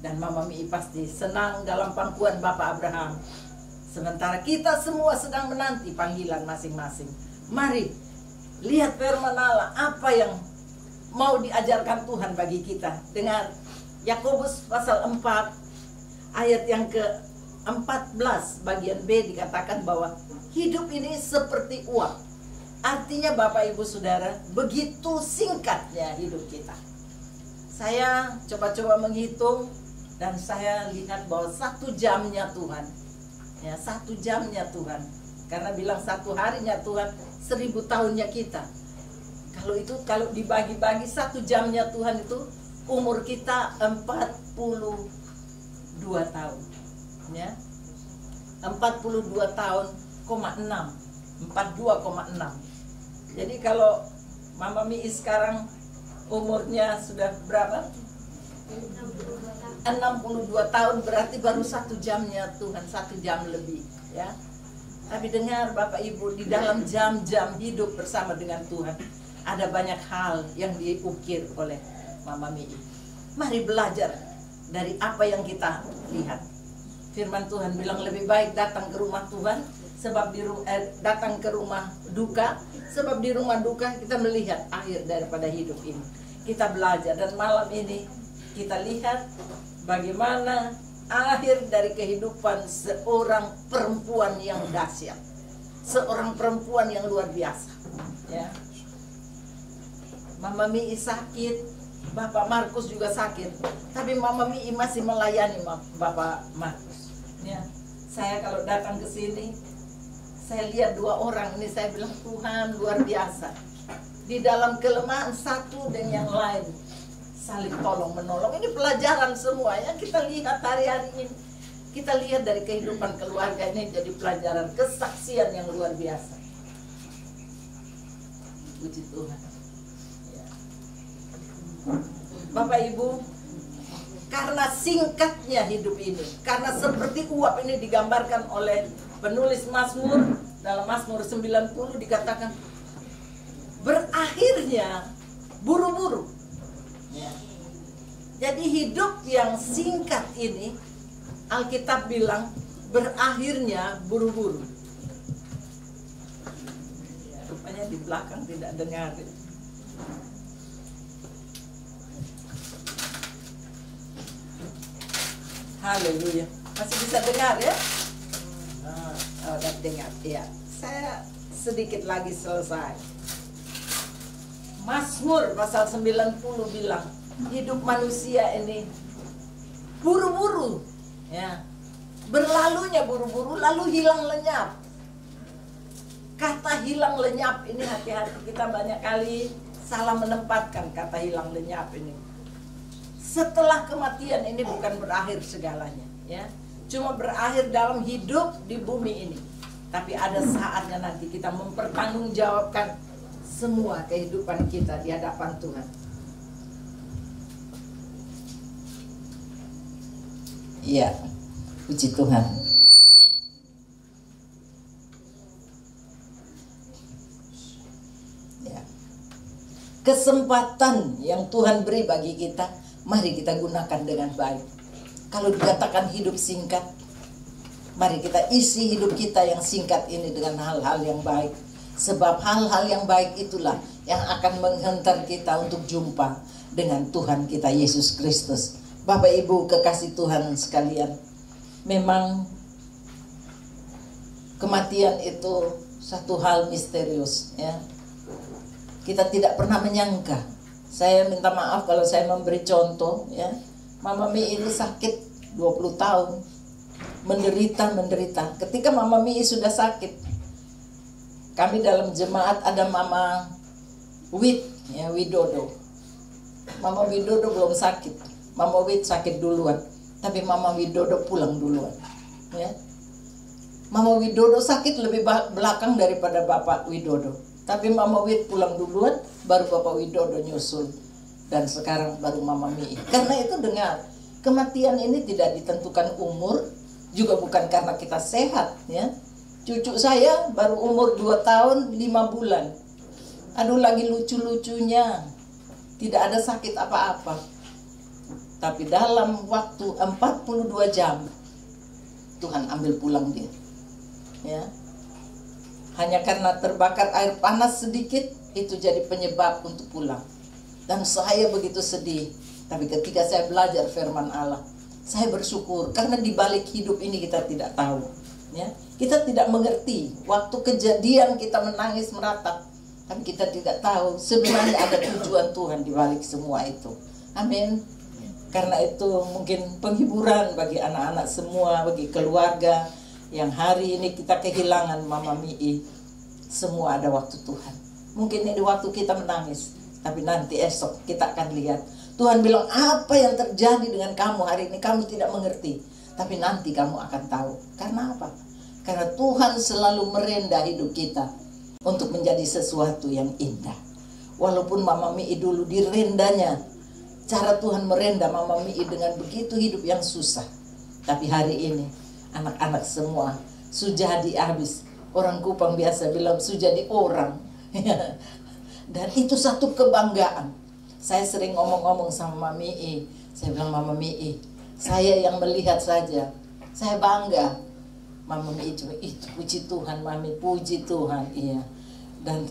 Dan Mama Mi pasti senang dalam pangkuan Bapak Abraham. Sementara kita semua sedang menanti panggilan masing-masing. Mari lihat firman Allah, apa yang mau diajarkan Tuhan bagi kita. Dengar Yakobus pasal 4 ayat yang ke-14 bagian B dikatakan bahwa hidup ini seperti uap. Artinya Bapak Ibu Saudara, begitu singkatnya hidup kita. Saya coba-coba menghitung dan saya lihat bahwa 1 jamnya Tuhan, ya 1 jamnya Tuhan, karena bilang 1 harinya Tuhan 1000 tahunnya kita. Kalau dibagi-bagi 1 jamnya Tuhan itu umur kita 42 tahun, ya 42 tahun, 42,6. Jadi kalau Mama Mi sekarang umurnya sudah berapa? 62 tahun, berarti baru 1 jamnya Tuhan, 1 jam lebih, ya. Tapi dengar Bapak Ibu, di dalam jam-jam hidup bersama dengan Tuhan ada banyak hal yang diukir oleh Mama Mi. Mari belajar dari apa yang kita lihat. Firman Tuhan bilang lebih baik datang ke rumah Tuhan sebab datang ke rumah duka, sebab di rumah duka kita melihat akhir daripada hidup ini. Kita belajar dan malam ini kita lihat bagaimana akhir dari kehidupan seorang perempuan yang dahsyat, seorang perempuan yang luar biasa, ya. Mama Mi sakit, Bapak Markus juga sakit, tapi Mama Mi masih melayani Bapak Markus, ya. Saya kalau datang ke sini, saya lihat 2 orang ini, saya bilang Tuhan luar biasa. Di dalam kelemahan satu dan yang lain saling tolong menolong. Ini pelajaran semua yang kita lihat hari-hari ini. Kita lihat dari kehidupan keluarga ini jadi pelajaran kesaksian yang luar biasa. Puji Tuhan, ya. Bapak Ibu, karena singkatnya hidup ini, karena seperti uap ini digambarkan oleh penulis Mazmur, dalam Mazmur 90 dikatakan berakhirnya buru-buru, ya. Jadi hidup yang singkat ini Alkitab bilang berakhirnya buru-buru, ya. Rupanya di belakang tidak dengar. Haleluya, masih bisa dengar ya? Oh, udah dengar, ya. Saya sedikit lagi selesai. Mazmur pasal 90 bilang hidup manusia ini buru-buru, ya. Berlalunya buru-buru, lalu hilang lenyap. Kata hilang lenyap ini hati-hati, kita banyak kali salah menempatkan kata hilang lenyap ini. setelah kematian ini bukan berakhir segalanya, ya. Cuma berakhir dalam hidup di bumi ini. Tapi ada saatnya nanti kita mempertanggungjawabkan semua kehidupan kita di hadapan Tuhan. Iya, puji Tuhan. Ya. Kesempatan yang Tuhan beri bagi kita, mari kita gunakan dengan baik. Kalau dikatakan hidup singkat, mari kita isi hidup kita yang singkat ini dengan hal-hal yang baik. Sebab hal-hal yang baik itulah yang akan menghantar kita untuk jumpa dengan Tuhan kita Yesus Kristus. Bapak Ibu kekasih Tuhan sekalian, memang kematian itu satu hal misterius, ya. Kita tidak pernah menyangka. Saya minta maaf kalau saya memberi contoh, ya. Mama Mi ini sakit 20 tahun, menderita. Ketika Mama Mi sudah sakit, kami dalam jemaat ada Mama Widodo. Mama Widodo belum sakit. Mama Wid sakit duluan, tapi Mama Widodo pulang duluan, ya. Mama Widodo sakit lebih belakang daripada Bapak Widodo, tapi Mama Wid pulang duluan, baru Bapak Widodo nyusul, dan sekarang baru Mama Mi. Karena itu dengar, kematian ini tidak ditentukan umur, juga bukan karena kita sehat, ya. Cucu saya baru umur 2 tahun 5 bulan. Aduh, lagi lucu-lucunya, tidak ada sakit apa-apa. Tapi dalam waktu 42 jam Tuhan ambil pulang dia, ya. Hanya karena terbakar air panas sedikit, itu jadi penyebab untuk pulang. Dan saya begitu sedih. Tapi ketika saya belajar firman Allah, saya bersyukur. Karena di balik hidup ini kita tidak tahu, ya. Kita tidak mengerti. Waktu kejadian kita menangis meratap, tapi kita tidak tahu sebenarnya ada tujuan Tuhan di balik semua itu. Amin. Karena itu mungkin penghiburan bagi anak-anak semua, bagi keluarga yang hari ini kita kehilangan Mama Mi. Semua ada waktu Tuhan. Mungkin ini waktu kita menangis, tapi nanti esok kita akan lihat. Tuhan bilang, apa yang terjadi dengan kamu hari ini kamu tidak mengerti, tapi nanti kamu akan tahu. Karena apa? Karena Tuhan selalu merendah hidup kita untuk menjadi sesuatu yang indah. Walaupun Mama Mi dulu direndahnya, cara Tuhan merendah Mama Mi dengan begitu hidup yang susah. Tapi hari ini anak-anak semua sujadi habis. Orang Kupang biasa bilang sujadi orang. Dan itu satu kebanggaan. Saya sering ngomong-ngomong sama Mama Mi. Saya bilang, Mama Mi, saya yang melihat saja, saya bangga. Mama Mi cuma itu, puji Tuhan Mami, puji Tuhan. Iya. Dan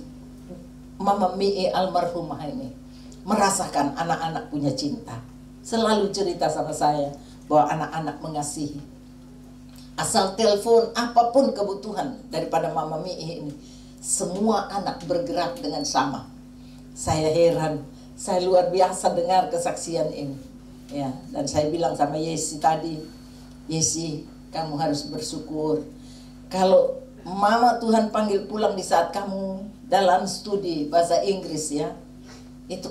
Mama Mi almarhumah ini merasakan anak-anak punya cinta. Selalu cerita sama saya bahwa anak-anak mengasihi. Asal telepon apapun kebutuhan daripada Mama Mi ini, semua anak bergerak dengan sama. Saya heran, saya luar biasa dengar kesaksian ini. Ya, dan saya bilang sama Yesi tadi, Yesi, kamu harus bersyukur. Kalau Mama Tuhan panggil pulang di saat kamu dalam studi bahasa Inggris, ya, itu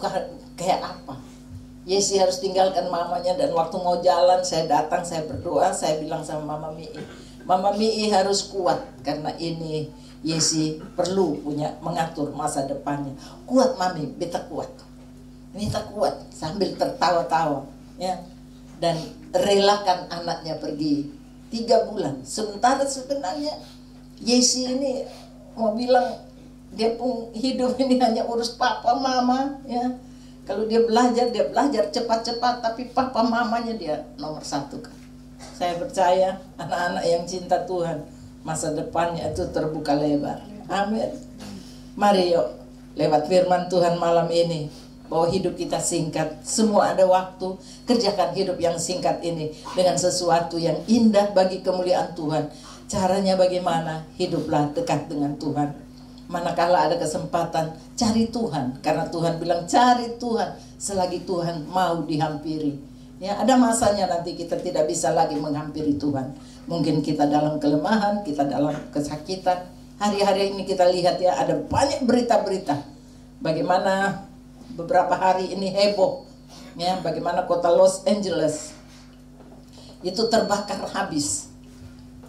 kayak apa? Yesi harus tinggalkan mamanya, dan waktu mau jalan saya datang, saya berdoa, saya bilang sama Mama Mi, Mama Mi harus kuat karena ini Yesi perlu punya mengatur masa depannya. Kuat Mami, beta kuat. Beta kuat sambil tertawa-tawa, ya. Dan relakan anaknya pergi 3 bulan. Sementara sebenarnya Yesi ini mau bilang dia pun hidup ini hanya urus papa mama, ya. Kalau dia belajar cepat-cepat, tapi papa mamanya dia nomor 1 kan. Saya percaya anak-anak yang cinta Tuhan, masa depannya itu terbuka lebar. Amin. Mari yuk, lewat firman Tuhan malam ini, bahwa hidup kita singkat, semua ada waktu. Kerjakan hidup yang singkat ini dengan sesuatu yang indah bagi kemuliaan Tuhan. Caranya bagaimana? Hiduplah dekat dengan Tuhan. Manakala ada kesempatan, cari Tuhan. Karena Tuhan bilang cari Tuhan selagi Tuhan mau dihampiri. Ya, ada masanya nanti kita tidak bisa lagi menghampiri Tuhan. Mungkin kita dalam kelemahan, kita dalam kesakitan. Hari-hari ini kita lihat, ya, ada banyak berita-berita. Bagaimana beberapa hari ini heboh Ya, bagaimana kota Los Angeles itu terbakar habis.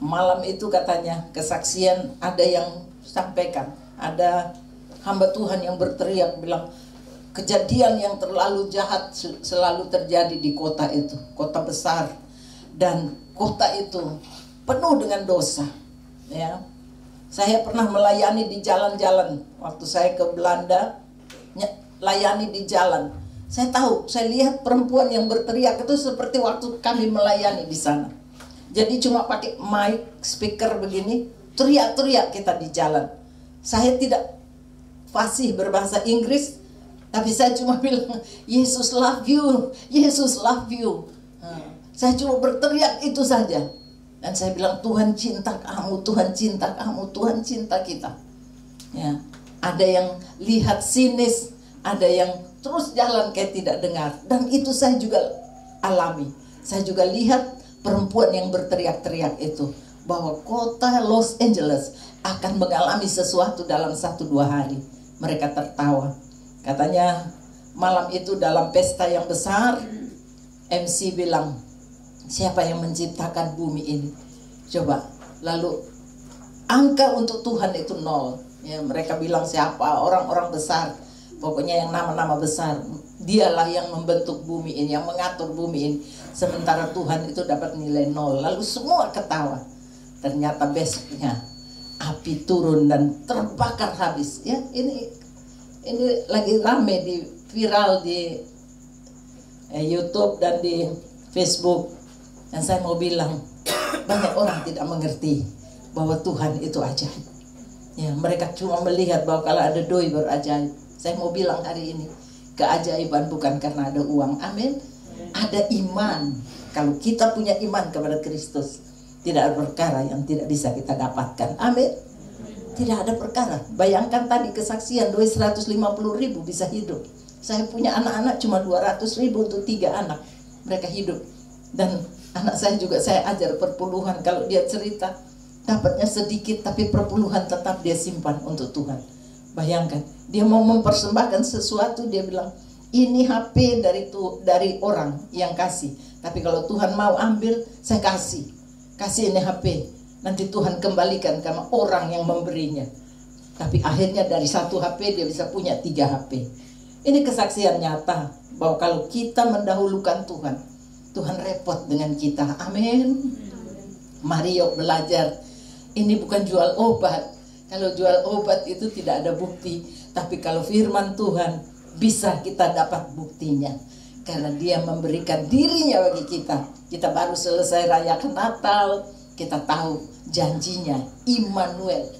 Malam itu katanya kesaksian ada yang sampaikan, ada hamba Tuhan yang berteriak bilang kejadian yang terlalu jahat selalu terjadi di kota itu, kota besar, dan kota itu penuh dengan dosa. Ya, saya pernah melayani di jalan-jalan waktu saya ke Belanda, layani di jalan. Saya tahu, saya lihat perempuan yang berteriak itu seperti waktu kami melayani di sana. Jadi cuma pakai mic, speaker begini, teriak-teriak kita di jalan. Saya tidak fasih berbahasa Inggris, tapi saya cuma bilang, Yesus love you, Yesus love you. Saya cuma berteriak itu saja. Dan saya bilang, Tuhan cinta kamu, Tuhan cinta kamu, Tuhan cinta kita. Ya, ada yang lihat sinis, ada yang terus jalan kayak tidak dengar. Dan itu saya juga alami. Saya juga lihat perempuan yang berteriak-teriak itu, bahwa kota Los Angeles akan mengalami sesuatu dalam 1-2 hari. Mereka tertawa. Katanya malam itu dalam pesta yang besar, MC bilang, siapa yang menciptakan bumi ini? Coba, lalu angka untuk Tuhan itu 0. Ya, mereka bilang siapa? Orang-orang besar. Pokoknya yang nama-nama besar, dialah yang membentuk bumi ini, yang mengatur bumi ini. Sementara Tuhan itu dapat nilai 0. Lalu semua ketawa. Ternyata besoknya api turun dan terbakar habis. Ya, ini lagi rame di viral di YouTube dan di Facebook. Dan saya mau bilang, banyak orang tidak mengerti bahwa Tuhan itu ajaib. Ya, mereka cuma melihat bahwa kalau ada doi berajaib. Saya mau bilang hari ini, keajaiban bukan karena ada uang, amin. Ada iman. Kalau kita punya iman kepada Kristus, tidak ada perkara yang tidak bisa kita dapatkan, amin. Tidak ada perkara. Bayangkan tadi kesaksian, 250.000 bisa hidup. Saya punya anak-anak cuma 200.000 untuk 3 anak. Mereka hidup. Dan anak saya juga saya ajar perpuluhan. Kalau dia cerita, dapatnya sedikit, tapi perpuluhan tetap dia simpan untuk Tuhan. Bayangkan, dia mau mempersembahkan sesuatu, dia bilang, ini HP dari orang yang kasih. Tapi kalau Tuhan mau ambil, saya kasih ini HP. Nanti Tuhan kembalikan karena orang yang memberinya. Tapi akhirnya dari 1 HP dia bisa punya 3 HP. Ini kesaksian nyata bahwa kalau kita mendahulukan Tuhan, Tuhan repot dengan kita. Amin. Mari yuk belajar. Ini bukan jual obat. Kalau jual obat itu tidak ada bukti. Tapi kalau firman Tuhan, bisa kita dapat buktinya. Karena dia memberikan dirinya bagi kita. Kita baru selesai rayakan Natal, kita tahu janjinya, Immanuel.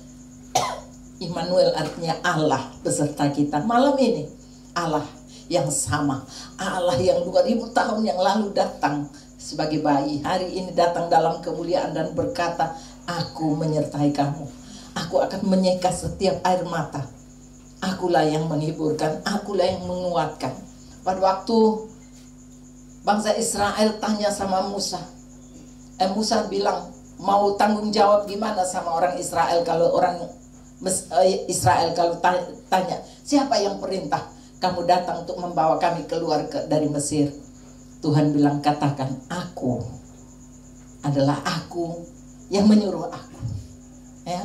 Immanuel artinya Allah beserta kita. Malam ini, Allah yang sama. Allah yang 2000 tahun yang lalu datang sebagai bayi. Hari ini datang dalam kemuliaan dan berkata, aku menyertai kamu. Aku akan menyeka setiap air mata. Akulah yang menghiburkan, akulah yang menguatkan. Pada waktu bangsa Israel tanya sama Musa, Musa bilang, mau tanggung jawab gimana sama orang Israel kalau orang Israel kalau tanya, siapa yang perintah kamu datang untuk membawa kami keluar dari Mesir? Tuhan bilang, katakan, aku adalah aku yang menyuruh aku. Ya?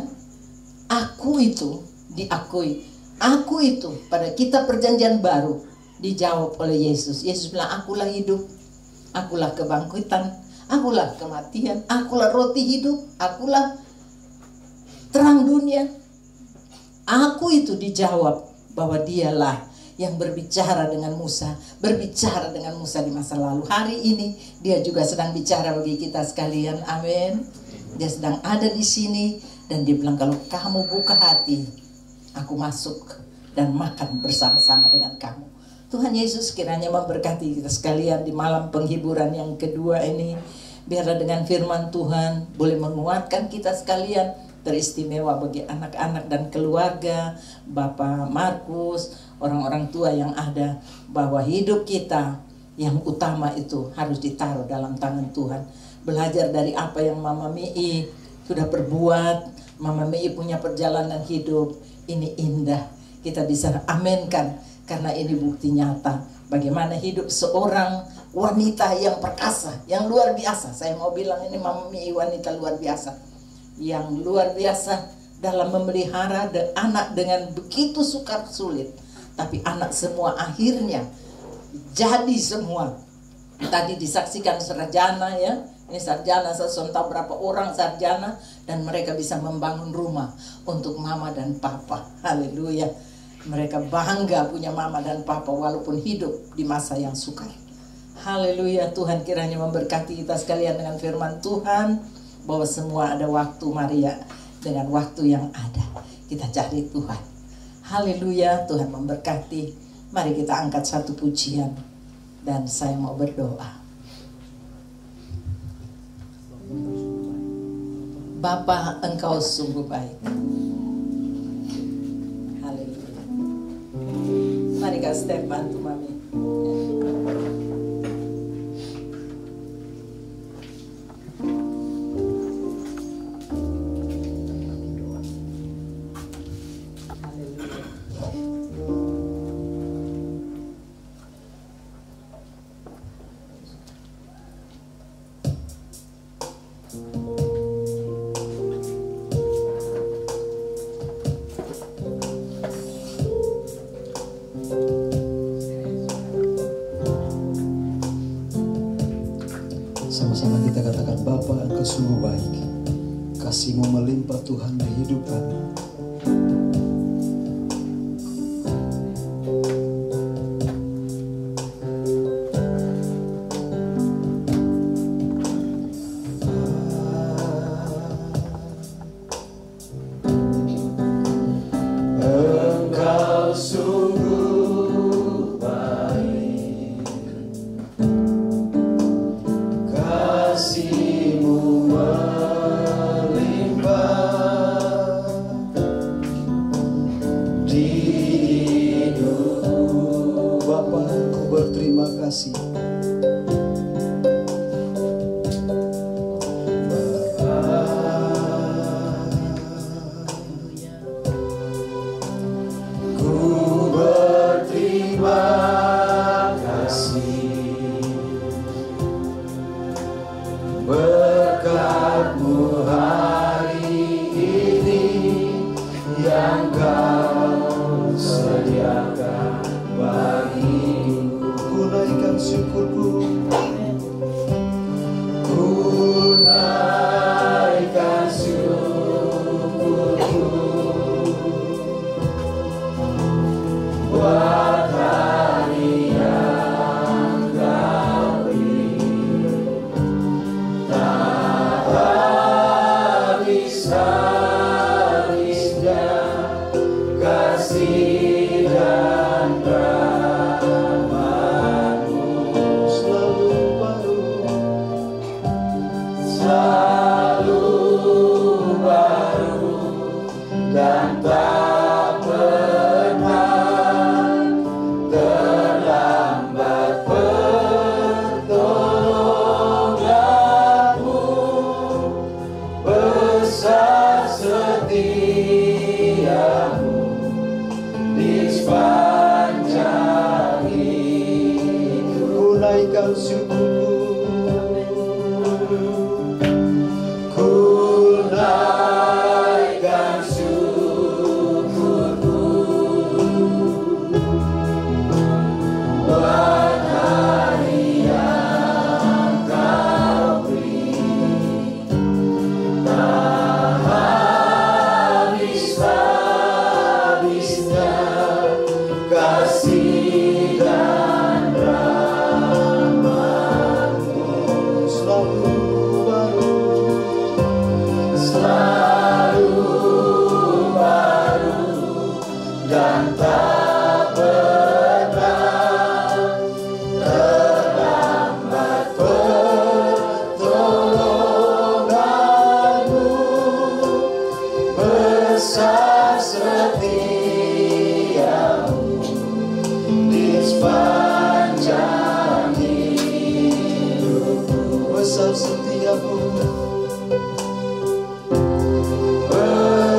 Aku itu diakui. Aku itu pada kitab perjanjian baru dijawab oleh Yesus. Yesus bilang, akulah hidup, akulah kebangkitan, akulah kematian, akulah roti hidup, akulah terang dunia. Aku itu dijawab bahwa dialah yang berbicara dengan Musa, berbicara dengan Musa di masa lalu. Hari ini dia juga sedang bicara bagi kita sekalian. Amin. Dia sedang ada di sini dan dia bilang, kalau kamu buka hati, aku masuk dan makan bersama-sama dengan kamu. Tuhan Yesus kiranya memberkati kita sekalian di malam penghiburan yang kedua ini. Biarlah dengan firman Tuhan boleh menguatkan kita sekalian, teristimewa bagi anak-anak dan keluarga, Bapak Markus, orang-orang tua yang ada, bahwa hidup kita yang utama itu harus ditaruh dalam tangan Tuhan. Belajar dari apa yang Mama Mii sudah perbuat. Mama Mei punya perjalanan hidup ini indah. Kita bisa amenkan Karena ini bukti nyata bagaimana hidup seorang wanita yang perkasa, yang luar biasa. Saya mau bilang ini Mami wanita luar biasa, yang luar biasa dalam memelihara anak dengan begitu sukar sulit. Tapi anak semua akhirnya jadi semua. Tadi disaksikan sarjana ya. Ini sarjana, saya tahu berapa orang sarjana, dan mereka bisa membangun rumah untuk mama dan papa. Haleluya. Mereka bangga punya mama dan papa walaupun hidup di masa yang sukar. Haleluya. Tuhan kiranya memberkati kita sekalian dengan firman Tuhan, bahwa semua ada waktu. Maria dengan waktu yang ada kita cari Tuhan. Haleluya. Tuhan memberkati. Mari kita angkat satu pujian dan saya mau berdoa. Bapa, Engkau sungguh baik. Haleluya. Mari Kak Step bantu Mami. Sama-sama kita katakan, Bapa, Engkau sungguh baik. Kasih-Mu melimpah Tuhan di hidup kami.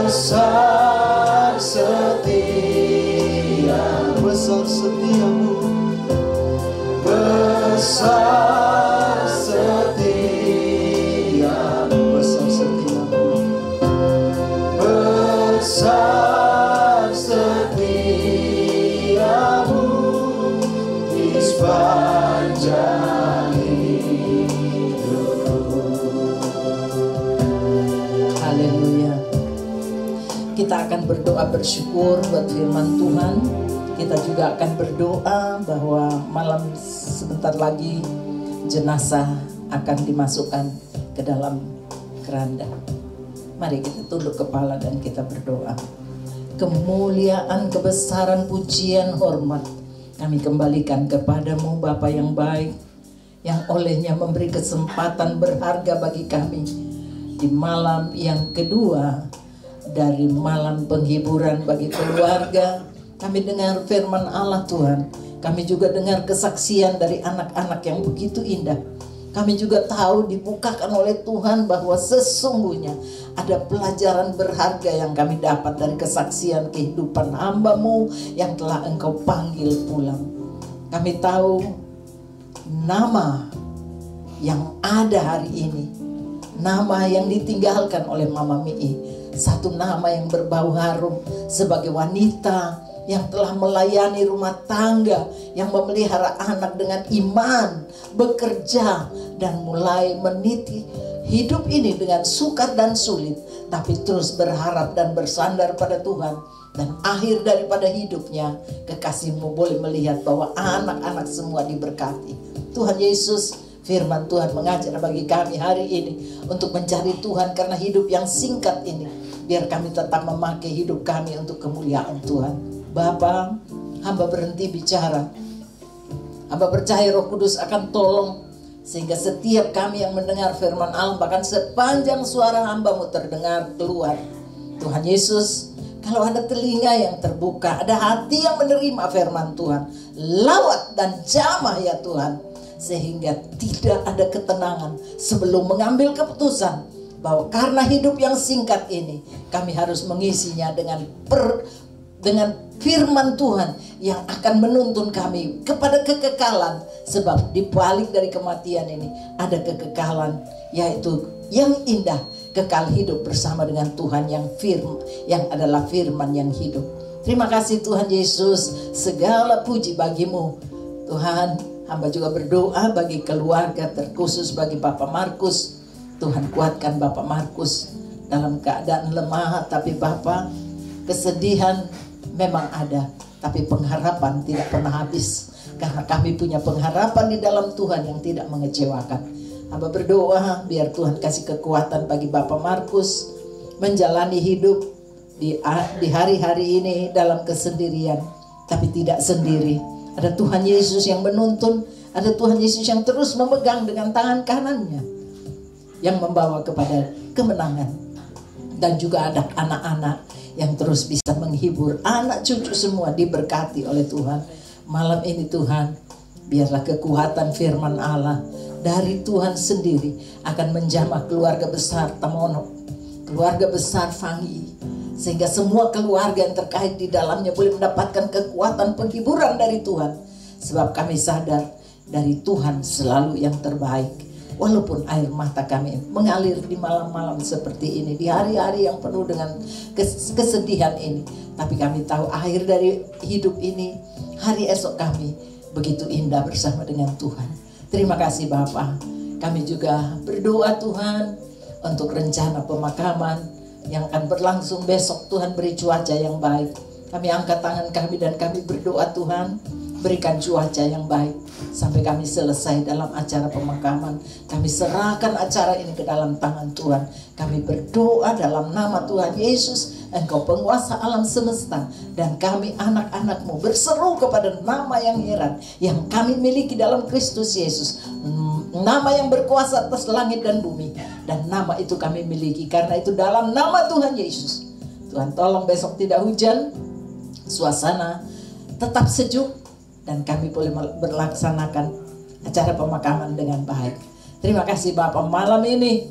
Besar setiamu. besar setiamu, besar setiamu, besar setiamu, besar setiamu di sepanjang hidupku. Haleluya. Kita akan berdoa bersyukur buat firman Tuhan. Kita juga akan berdoa bahwa malam sebentar lagi jenazah akan dimasukkan ke dalam keranda. Mari kita tunduk kepala dan kita berdoa. Kemuliaan, kebesaran, pujian, hormat kami kembalikan kepadamu Bapa yang baik, yang olehnya memberi kesempatan berharga bagi kami di malam yang kedua dari malam penghiburan bagi keluarga. Kami dengar firman Allah Tuhan. Kami juga dengar kesaksian dari anak-anak yang begitu indah. Kami juga tahu dibukakan oleh Tuhan bahwa sesungguhnya ada pelajaran berharga yang kami dapat dari kesaksian kehidupan hamba-Mu yang telah Engkau panggil pulang. Kami tahu nama yang ada hari ini, nama yang ditinggalkan oleh Mama Mii, satu nama yang berbau harum sebagai wanita yang telah melayani rumah tangga, yang memelihara anak dengan iman, bekerja dan mulai meniti hidup ini dengan sukar dan sulit, tapi terus berharap dan bersandar pada Tuhan. Dan akhir daripada hidupnya, kekasih-Mu boleh melihat bahwa anak-anak semua diberkati. Tuhan Yesus, firman Tuhan mengajar bagi kami hari ini untuk mencari Tuhan karena hidup yang singkat ini, biar kami tetap memakai hidup kami untuk kemuliaan Tuhan. Bapa, hamba berhenti bicara. Hamba percaya Roh Kudus akan tolong sehingga setiap kami yang mendengar firman Allah, bahkan sepanjang suara hamba-Mu terdengar keluar. Tuhan Yesus, kalau ada telinga yang terbuka, ada hati yang menerima firman Tuhan, lawat dan jamah ya Tuhan, sehingga tidak ada ketenangan sebelum mengambil keputusan bahwa karena hidup yang singkat ini kami harus mengisinya dengan firman Tuhan yang akan menuntun kami kepada kekekalan. Sebab di balik dari kematian ini ada kekekalan, yaitu yang indah, kekal hidup bersama dengan Tuhan yang adalah firman yang hidup. Terima kasih Tuhan Yesus, segala puji bagi-Mu Tuhan. Hamba juga berdoa bagi keluarga, terkhusus bagi Bapak Markus. Tuhan kuatkan Bapak Markus dalam keadaan lemah, tapi Bapak, kesedihan memang ada, tapi pengharapan tidak pernah habis. Karena kami punya pengharapan di dalam Tuhan yang tidak mengecewakan. Hamba berdoa biar Tuhan kasih kekuatan bagi Bapak Markus menjalani hidup di hari-hari ini dalam kesendirian, tapi tidak sendiri. Ada Tuhan Yesus yang menuntun, ada Tuhan Yesus yang terus memegang dengan tangan kanannya, yang membawa kepada kemenangan. Dan juga ada anak-anak yang terus bisa menghibur, anak cucu semua diberkati oleh Tuhan. Malam ini Tuhan, biarlah kekuatan firman Allah dari Tuhan sendiri akan menjamah keluarga besar Tamono, keluarga besar Fangi, sehingga semua keluarga yang terkait di dalamnya boleh mendapatkan kekuatan penghiburan dari Tuhan. Sebab kami sadar dari Tuhan selalu yang terbaik. Walaupun air mata kami mengalir di malam-malam seperti ini, di hari-hari yang penuh dengan kesedihan ini, tapi kami tahu akhir dari hidup ini, hari esok kami begitu indah bersama dengan Tuhan. Terima kasih Bapa. Kami juga berdoa Tuhan untuk rencana pemakaman yang akan berlangsung besok. Tuhan beri cuaca yang baik. Kami angkat tangan kami dan kami berdoa Tuhan, berikan cuaca yang baik sampai kami selesai dalam acara pemakaman. Kami serahkan acara ini ke dalam tangan Tuhan. Kami berdoa dalam nama Tuhan Yesus, Engkau penguasa alam semesta, dan kami anak-anak-Mu berseru kepada nama yang heran yang kami miliki dalam Kristus Yesus, nama yang berkuasa atas langit dan bumi. Dan nama itu kami miliki, karena itu dalam nama Tuhan Yesus. Tuhan tolong besok tidak hujan, suasana tetap sejuk, dan kami boleh berlaksanakan acara pemakaman dengan baik. Terima kasih Bapak. Malam ini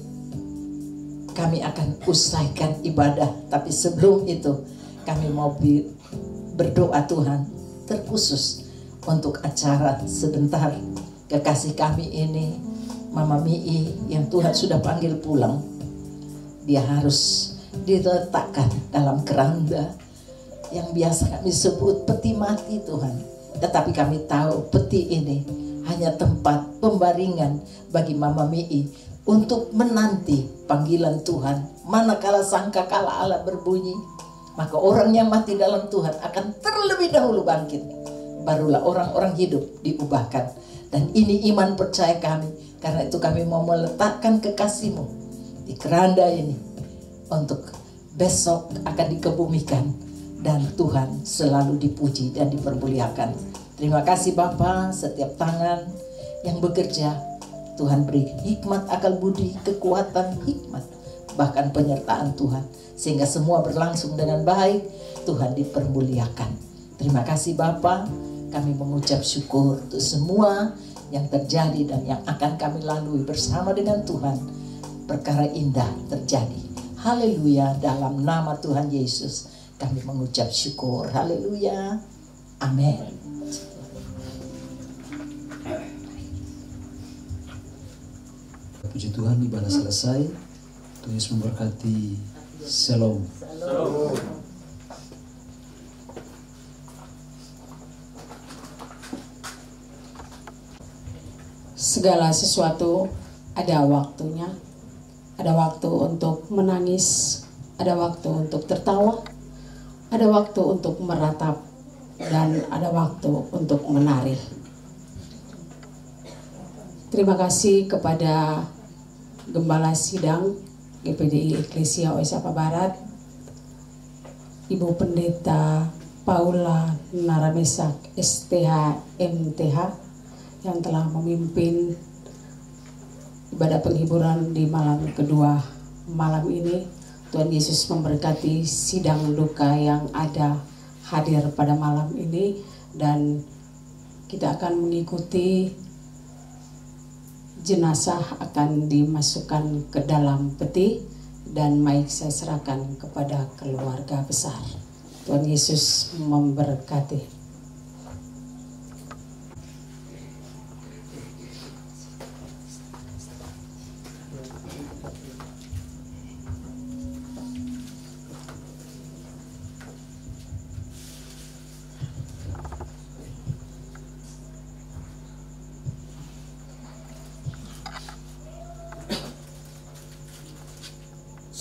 kami akan usaikan ibadah, tapi sebelum itu kami mau berdoa Tuhan, terkhusus untuk acara sebentar kekasih kami ini, Mama Mii, yang Tuhan sudah panggil pulang. Dia harus diletakkan dalam keranda yang biasa kami sebut peti mati, Tuhan. Tetapi kami tahu peti ini hanya tempat pembaringan bagi Mama Mii untuk menanti panggilan Tuhan. Manakala sangkakala Allah berbunyi, maka orang yang mati dalam Tuhan akan terlebih dahulu bangkit. Barulah orang-orang hidup diubahkan. Dan ini iman percaya kami. Karena itu kami mau meletakkan kekasih-Mu di keranda ini untuk besok akan dikebumikan. Dan Tuhan selalu dipuji dan dipermuliakan. Terima kasih Bapa, setiap tangan yang bekerja Tuhan beri hikmat, akal budi, kekuatan, hikmat, bahkan penyertaan Tuhan, sehingga semua berlangsung dengan baik. Tuhan dipermuliakan. Terima kasih Bapa, kami mengucap syukur untuk semua yang terjadi dan yang akan kami lalui bersama dengan Tuhan. Perkara indah terjadi. Haleluya, dalam nama Tuhan Yesus kami mengucap syukur. Haleluya. Amin. Puji Tuhan, ibadah selesai. Tuhan Yesus memberkati. Shalom. Segala sesuatu ada waktunya. Ada waktu untuk menangis, ada waktu untuk tertawa, ada waktu untuk meratap, dan ada waktu untuk menari. Terima kasih kepada Gembala Sidang GPDI Eklesia Oesapa Barat, Ibu Pendeta Paula Naramesak STH MTH yang telah memimpin ibadah penghiburan di malam kedua malam ini. Tuhan Yesus memberkati sidang duka yang ada hadir pada malam ini, dan kita akan mengikuti jenazah akan dimasukkan ke dalam peti dan mic saya serahkan kepada keluarga besar. Tuhan Yesus memberkati.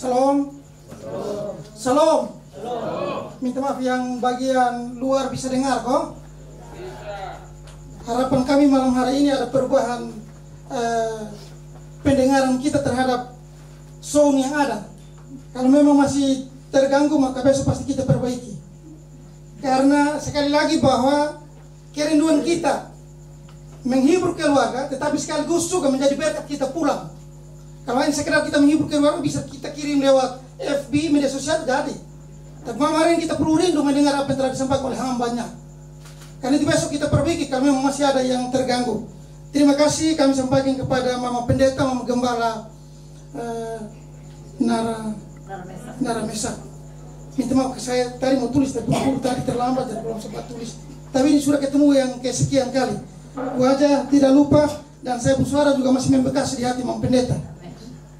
Shalom. Shalom. Minta maaf yang bagian luar bisa dengar kok? Harapan kami malam hari ini ada perubahan pendengaran kita terhadap sound yang ada. Kalau memang masih terganggu maka besok pasti kita perbaiki. Karena sekali lagi bahwa kerinduan kita menghibur keluarga, tetapi sekaligus juga menjadi berkat kita pulang. Kalau hanya sekedar kita menghibur keluarga bisa kita kirim lewat FB, media sosial, jadi. Tapi kemarin kita perlu rindu mendengar apa yang telah disampaikan oleh hambanya. Karena itu besok kita perbaiki kalau memang masih ada yang terganggu. Terima kasih kami sampaikan kepada Mama Pendeta, Mama Gembala Nara Mesak. Minta maaf, saya tadi mau tulis tapi tadi terlambat jadi belum sempat tulis. Tapi ini sudah ketemu yang kesekian kali. Wajah tidak lupa dan saya bersuara juga masih membekas di hati Mama Pendeta.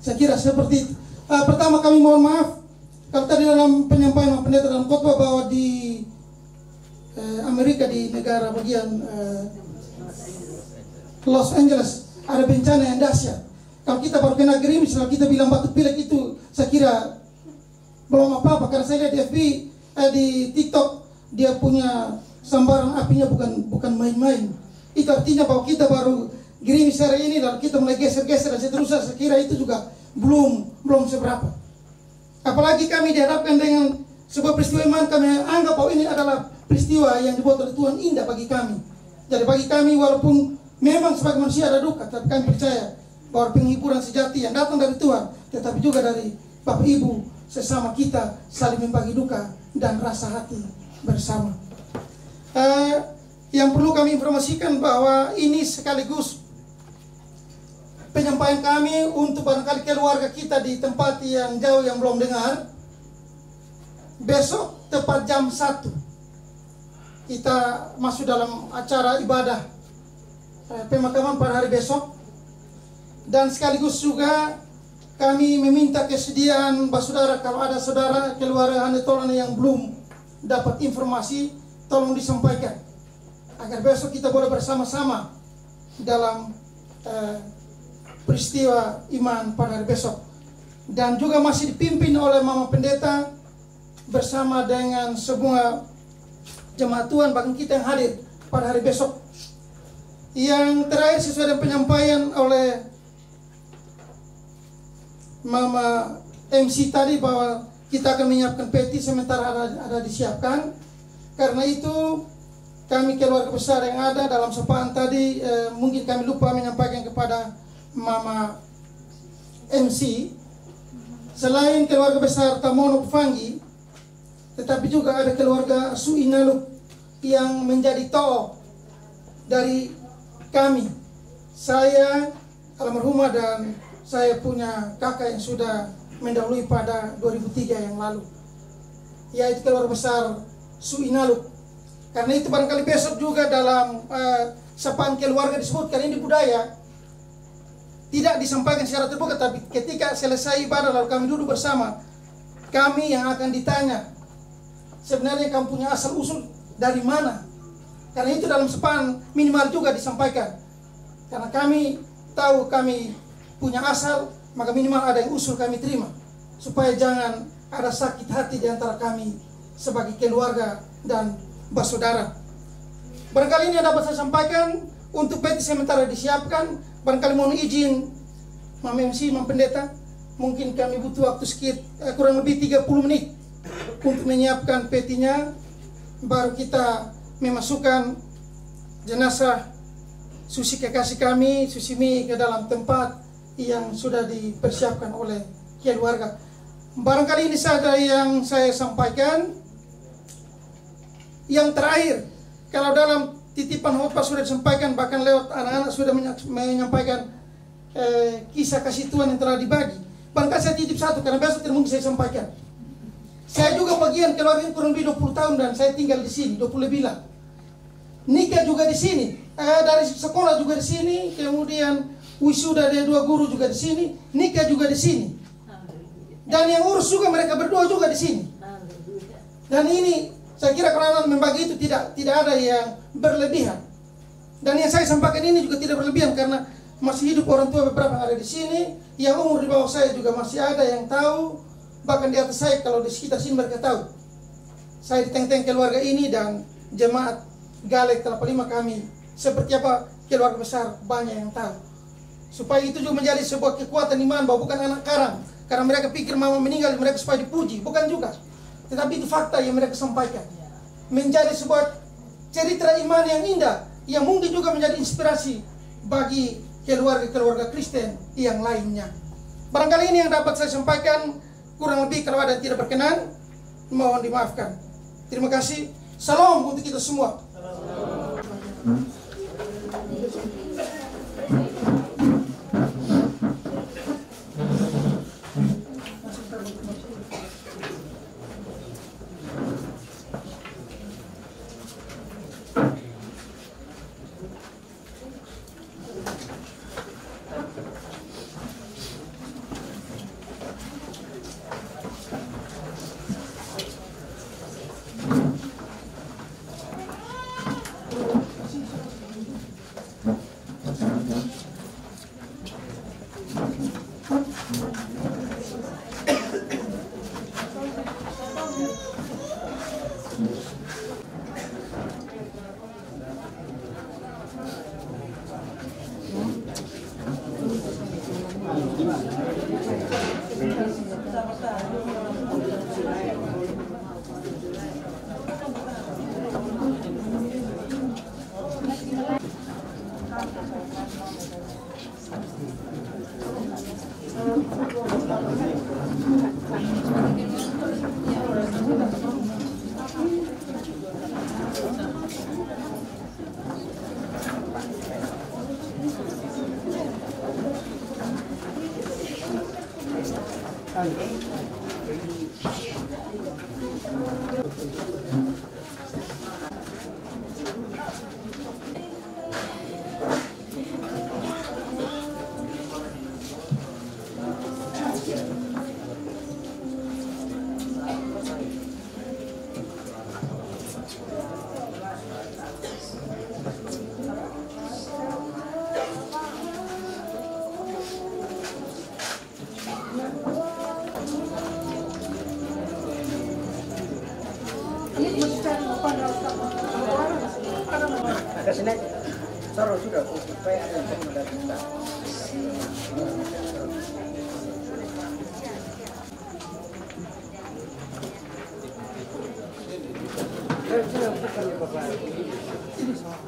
Saya kira seperti itu. Pertama kami mohon maaf kalau tadi dalam penyampaian Mama Pendeta dalam khotbah bahwa di Amerika, di negara bagian Los Angeles ada bencana yang dahsyat. Kalau kita baru kena gerimis, kalau kita bilang batu pilek itu saya kira belum apa-apa, karena saya lihat di FB, di TikTok dia punya sambaran apinya bukan main-main. Itu artinya bahwa kita baru gerimis hari ini lalu kita mulai geser-geser dan seterusnya. Saya kira itu juga belum seberapa. Apalagi kami dihadapkan dengan sebuah peristiwa iman, kami anggap bahwa ini adalah peristiwa yang dibuat oleh Tuhan indah bagi kami. Jadi bagi kami walaupun memang sebagai manusia ada duka, tapi kami percaya bahwa penghiburan sejati yang datang dari Tuhan, tetapi juga dari Bapak Ibu sesama kita saling membagi duka dan rasa hati bersama. Yang perlu kami informasikan bahwa ini sekaligus penyampaian kami untuk barangkali keluarga kita di tempat yang jauh yang belum dengar. Besok tepat jam 1 kita masuk dalam acara ibadah pemakaman pada hari besok. Dan sekaligus juga kami meminta kesediaan saudara, kalau ada saudara keluarga Handetolan yang belum dapat informasi, tolong disampaikan agar besok kita boleh bersama-sama dalam peristiwa iman pada hari besok. Dan juga masih dipimpin oleh Mama Pendeta bersama dengan semua jemaat Tuhan, bahkan kita yang hadir pada hari besok. Yang terakhir sesuai dengan penyampaian oleh Mama MC tadi bahwa kita akan menyiapkan peti sementara ada disiapkan. Karena itu kami keluarga besar yang ada dalam sapaan tadi, mungkin kami lupa menyampaikan kepada Mama MC, selain keluarga besar Tamono Pufanggi, tetapi juga ada keluarga Suinaluk yang menjadi toh dari kami. Saya almarhumah dan saya punya kakak yang sudah mendahului pada 2003 yang lalu, yaitu keluarga besar Suinaluk. Karena itu barangkali besok juga dalam sapaan keluarga disebutkan, ini budaya tidak disampaikan secara terbuka, tapi ketika selesai ibadah lalu kami duduk bersama, kami yang akan ditanya sebenarnya kamu punya asal usul dari mana. Karena itu dalam sapaan minimal juga disampaikan, karena kami tahu kami punya asal, maka minimal ada yang usul kami terima, supaya jangan ada sakit hati di antara kami sebagai keluarga dan bersaudara. Barangkali ini yang dapat saya sampaikan. Untuk peti sementara disiapkan. Barangkali mohon izin Mama MC, Mama Pendeta, mungkin kami butuh waktu sekitar kurang lebih 30 menit untuk menyiapkan petinya, baru kita memasukkan jenazah Susi kekasih kami, Susimi, ke dalam tempat yang sudah dipersiapkan oleh keluarga. Barangkali ini saja yang saya sampaikan. Yang terakhir, kalau dalam titipan khotbah sudah disampaikan, bahkan lewat anak-anak sudah menyampaikan kisah kasih Tuhan yang telah dibagi. Barangkali saya titip satu, karena besok tidak mungkin saya sampaikan. Saya juga bagian keluarga kurang lebih 20 tahun dan saya tinggal di sini 20 lebih lah. Nikah juga di sini, dari sekolah juga di sini, kemudian wisuda dari 2 guru juga di sini, nikah juga di sini. Dan yang urus juga mereka berdua juga di sini. Dan ini saya kira kalau anak membagi itu tidak ada yang berlebihan. Dan yang saya sampaikan ini juga tidak berlebihan, karena masih hidup orang tua beberapa yang ada di sini, yang umur di bawah saya juga masih ada yang tahu, bahkan di atas saya kalau di sekitar sini mereka tahu. Saya di tengah-tengah keluarga ini dan jemaat Galek Kelapa Lima kami seperti apa keluarga besar, banyak yang tahu. Supaya itu juga menjadi sebuah kekuatan iman, bahwa bukan anak karang karena mereka pikir mama meninggal mereka supaya dipuji, bukan juga. Tetapi itu fakta yang mereka sampaikan, menjadi sebuah cerita iman yang indah, yang mungkin juga menjadi inspirasi bagi keluarga-keluarga Kristen yang lainnya. Barangkali ini yang dapat saya sampaikan, kurang lebih kalau ada yang tidak berkenan, mohon dimaafkan. Terima kasih. Salam untuk kita semua. sini aja. Taruh sudah, supaya ada yang mendatangkan.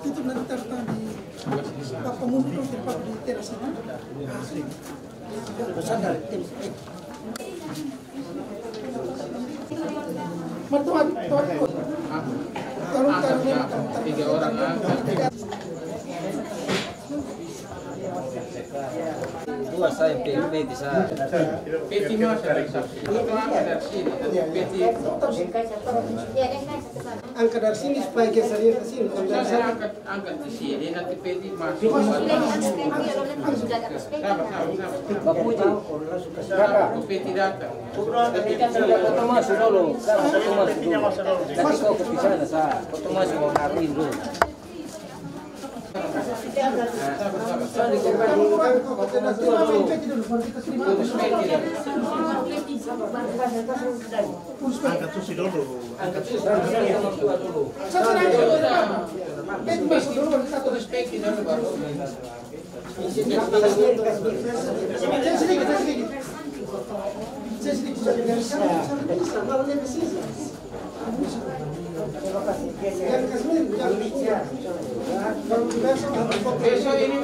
Itu nanti tertahan di Pak Pemuda tempat di teras itu. Pesan dari tim. Mertuan, tuan ikut. Tiga orang Dua saya PMP di sana. PT mas dari sini PT Angkat dari sini supaya gesernya ke sini. saya angkat di sini nanti PT masuk sama PT datang Foto masuk dulu. Foto masuk dulu. Nanti kau ke sana saya. Foto masuk mau naruhin dulu. Angkat susi dulu. Angkat dulu. besok ini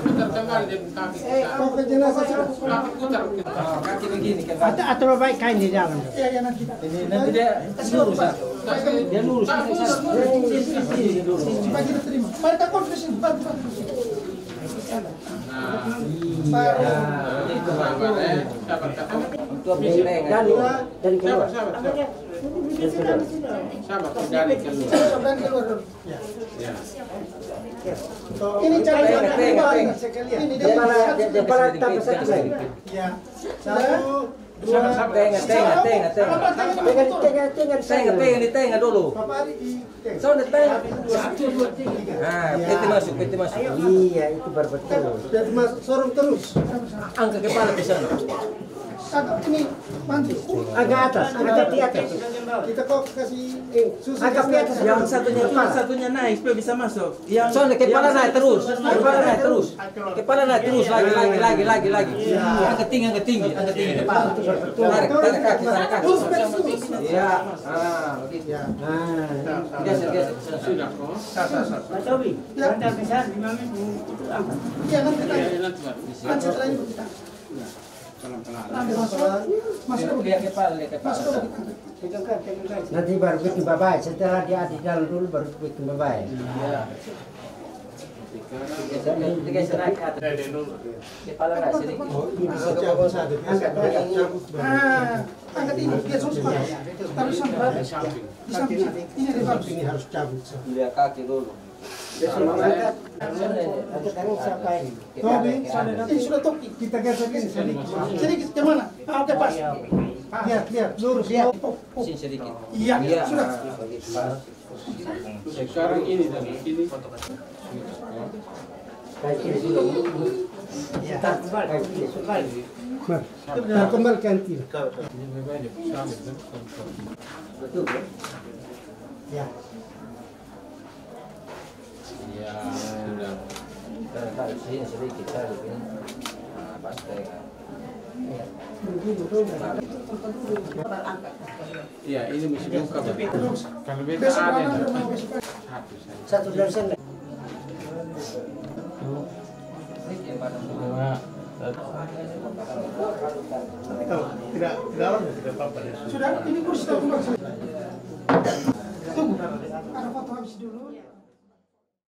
putar kembali di kaki putar Kaki begini kan. Atau baik kain di dalam. Nanti dia lurus ah. Dia lurus. Sini dulu. Mereka konfesi, bantu. Untuk benteng dan keluar. sama dari keluar Ini cara Ini dia pala tambah satu lagi. Ya. Satu, dua, Tengah di tengah dulu. Bapak Ari di Sound di tengah. Satu, dua, tiga. Nah, PT masuk. Iya, itu baru betul. dan masuk sorong terus. Angkat kepala ke sana. Agak ini mantu. Agak atas, agak di atas. Kita kok kasih susu. Agak di atas. Yang satunya naik supaya bisa masuk. Yang Soalnya kepala naik terus. Kepala naik terus lagi. Angkat tinggi kepala. Tarik kaki. Iya. Begitu. Geser. sudah kok Pak Tobi, anda bisa 5 minggu itu apa? Ya nanti nanti kan setelah ini kita. Nanti masuk Lihat kepala. Nanti baru bikin babai. Setelah dia di dalam dulu baru bikin babai. Iya. Geser naik ke atas. Kepala naik sini. Angkat ini dia susah. Taruh sampai di samping. Ini di bawah. Ini harus cabut. Lihat kaki dulu. Siapa ini? Tobi, ini sudah topi. Kita geser sedikit ke mana? Oke pas. Lihat, lurus. Sini sedikit. Iya, sudah. sekarang ini dan ini Kembalikan tidak. Betul. Ya. ya sudah Tarik sini sedikit, tarik ini. Nah, pas tengah. ya ini mesti buka kalau beta ada Satu dari sana. Tapi kalau tidak dalam tidak apa-apa. Sudah, ini kursi tunggu. Tunggu. Ada foto habis dulu.